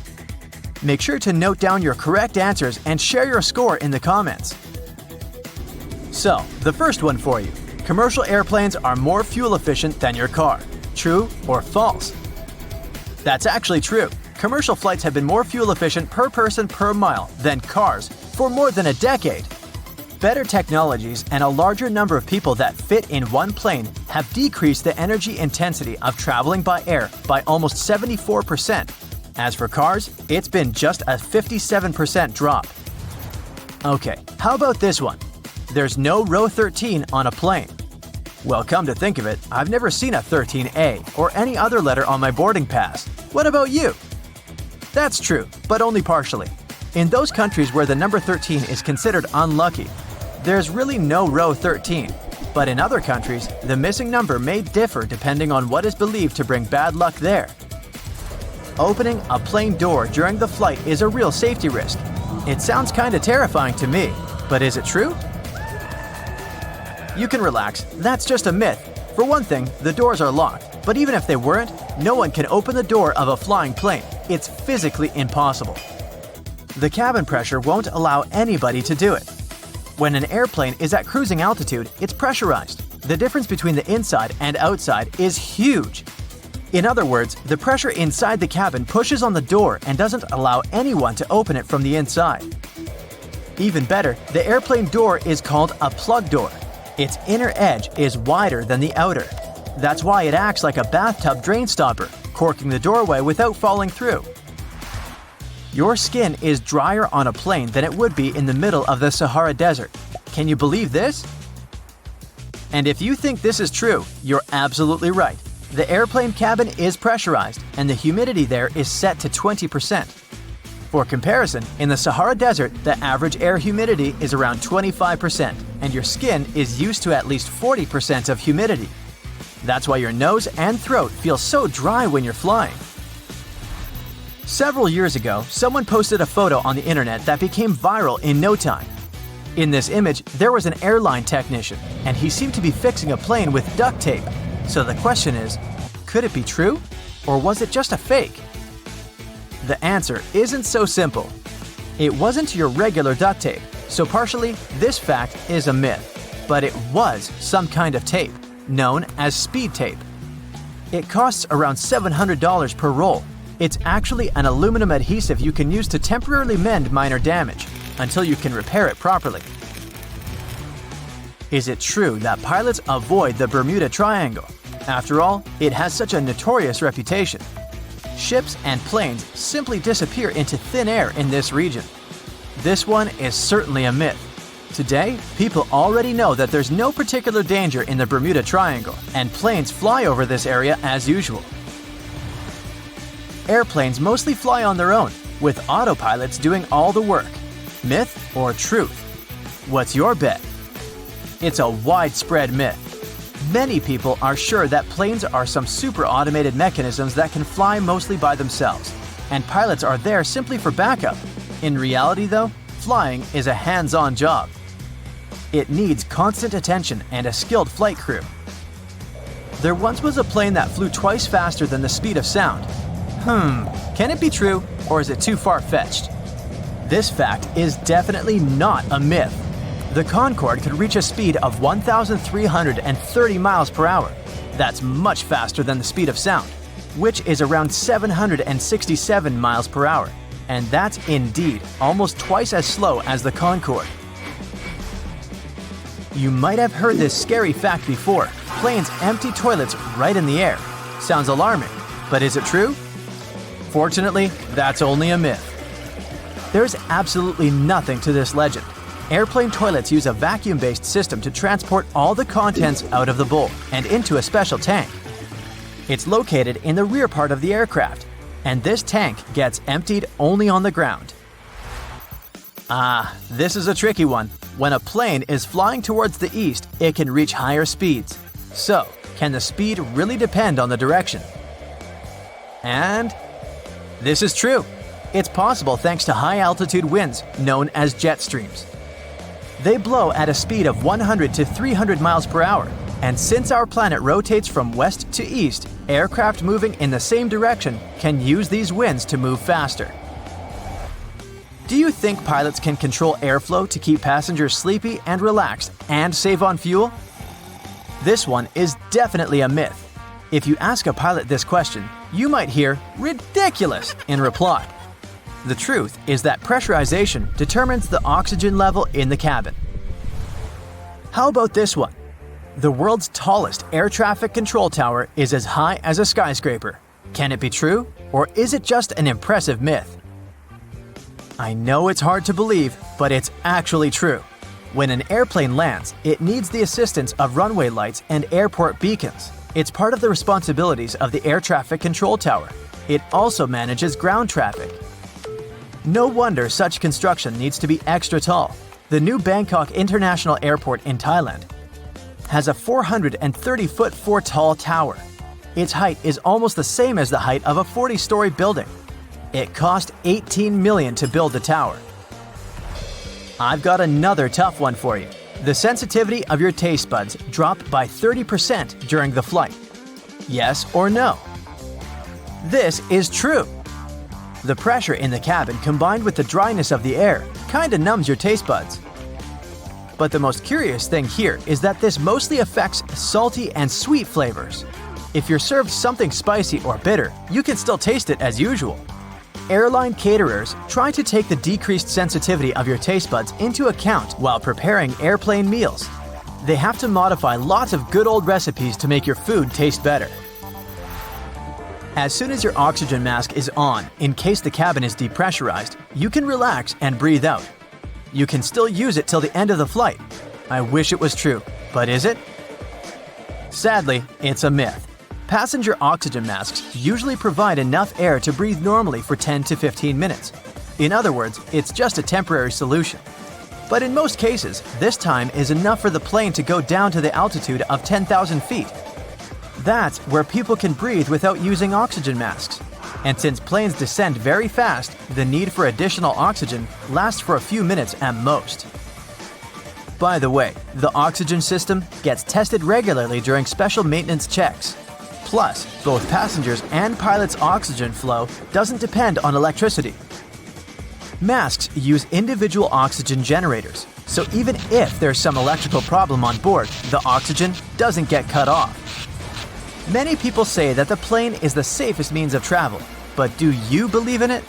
Make sure to note down your correct answers and share your score in the comments. So, the first one for you. Commercial airplanes are more fuel efficient than your car. True or false? That's actually true. Commercial flights have been more fuel efficient per person per mile than cars for more than a decade. Better technologies and a larger number of people that fit in one plane have decreased the energy intensity of traveling by air by almost 74%. As for cars, it's been just a 57% drop. Okay, how about this one? There's no row 13 on a plane. Well, come to think of it, I've never seen a 13A or any other letter on my boarding pass. What about you? That's true, but only partially. In those countries where the number 13 is considered unlucky, there's really no row 13. But in other countries, the missing number may differ depending on what is believed to bring bad luck there. Opening a plane door during the flight is a real safety risk. It sounds kinda terrifying to me, but is it true? You can relax, that's just a myth. For one thing, the doors are locked, but even if they weren't, no one can open the door of a flying plane. It's physically impossible. The cabin pressure won't allow anybody to do it. When an airplane is at cruising altitude, it's pressurized. The difference between the inside and outside is huge. In other words, the pressure inside the cabin pushes on the door and doesn't allow anyone to open it from the inside. Even better, the airplane door is called a plug door. Its inner edge is wider than the outer. That's why it acts like a bathtub drain stopper, corking the doorway without falling through. Your skin is drier on a plane than it would be in the middle of the Sahara Desert. Can you believe this? And if you think this is true, you're absolutely right. The airplane cabin is pressurized, and the humidity there is set to 20%. For comparison, in the Sahara Desert, the average air humidity is around 25%, and your skin is used to at least 40% of humidity. That's why your nose and throat feel so dry when you're flying. Several years ago, someone posted a photo on the internet that became viral in no time. In this image, there was an airline technician, and he seemed to be fixing a plane with duct tape. So the question is, could it be true? Or was it just a fake? The answer isn't so simple. It wasn't your regular duct tape, so partially, this fact is a myth. But it was some kind of tape, known as speed tape. It costs around $700 per roll. It's actually an aluminum adhesive you can use to temporarily mend minor damage, until you can repair it properly. Is it true that pilots avoid the Bermuda Triangle? After all, it has such a notorious reputation. Ships and planes simply disappear into thin air in this region. This one is certainly a myth. Today, people already know that there's no particular danger in the Bermuda Triangle, and planes fly over this area as usual. Airplanes mostly fly on their own, with autopilots doing all the work. Myth or truth? What's your bet? It's a widespread myth. Many people are sure that planes are some super automated mechanisms that can fly mostly by themselves, and pilots are there simply for backup. In reality, though, flying is a hands-on job. It needs constant attention and a skilled flight crew. There once was a plane that flew twice faster than the speed of sound. Can it be true, or is it too far-fetched? This fact is definitely not a myth. The Concorde could reach a speed of 1,330 miles per hour. That's much faster than the speed of sound, which is around 767 miles per hour. And that's indeed almost twice as slow as the Concorde. You might have heard this scary fact before. Planes empty toilets right in the air. Sounds alarming, but is it true? Fortunately, that's only a myth. There's absolutely nothing to this legend. Airplane toilets use a vacuum-based system to transport all the contents out of the bowl and into a special tank. It's located in the rear part of the aircraft, and this tank gets emptied only on the ground. This is a tricky one. When a plane is flying towards the east, it can reach higher speeds. So, can the speed really depend on the direction? And this is true. It's possible thanks to high-altitude winds known as jet streams. They blow at a speed of 100 to 300 miles per hour, and since our planet rotates from west to east, aircraft moving in the same direction can use these winds to move faster. Do you think pilots can control airflow to keep passengers sleepy and relaxed and save on fuel? This one is definitely a myth. If you ask a pilot this question, you might hear "ridiculous" in reply. The truth is that pressurization determines the oxygen level in the cabin. How about this one? The world's tallest air traffic control tower is as high as a skyscraper. Can it be true, or is it just an impressive myth? I know it's hard to believe, but it's actually true. When an airplane lands, it needs the assistance of runway lights and airport beacons. It's part of the responsibilities of the air traffic control tower. It also manages ground traffic. No wonder such construction needs to be extra tall. The new Bangkok International Airport in Thailand has a 430-foot tall tower. Its height is almost the same as the height of a 40-story building. It cost $18 million to build the tower. I've got another tough one for you. The sensitivity of your taste buds dropped by 30% during the flight. Yes or no? This is true. The pressure in the cabin combined with the dryness of the air kinda numbs your taste buds. But the most curious thing here is that this mostly affects salty and sweet flavors. If you're served something spicy or bitter, you can still taste it as usual. Airline caterers try to take the decreased sensitivity of your taste buds into account while preparing airplane meals. They have to modify lots of good old recipes to make your food taste better. As soon as your oxygen mask is on, in case the cabin is depressurized, you can relax and breathe out. You can still use it till the end of the flight. I wish it was true, but is it? Sadly, it's a myth. Passenger oxygen masks usually provide enough air to breathe normally for 10 to 15 minutes. In other words, it's just a temporary solution. But in most cases, this time is enough for the plane to go down to the altitude of 10,000 feet. That's where people can breathe without using oxygen masks. And since planes descend very fast, the need for additional oxygen lasts for a few minutes at most. By the way, the oxygen system gets tested regularly during special maintenance checks. Plus, both passengers' and pilots' oxygen flow doesn't depend on electricity. Masks use individual oxygen generators, so even if there's some electrical problem on board, the oxygen doesn't get cut off. Many people say that the plane is the safest means of travel, but do you believe in it?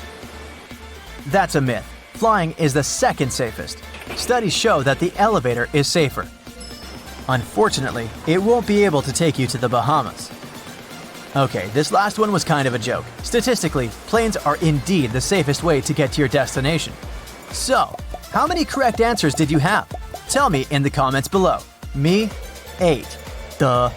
That's a myth. Flying is the second safest. Studies show that the elevator is safer. Unfortunately, it won't be able to take you to the Bahamas. Okay, this last one was kind of a joke. Statistically, planes are indeed the safest way to get to your destination. So, how many correct answers did you have? Tell me in the comments below. Me, 8. Duh.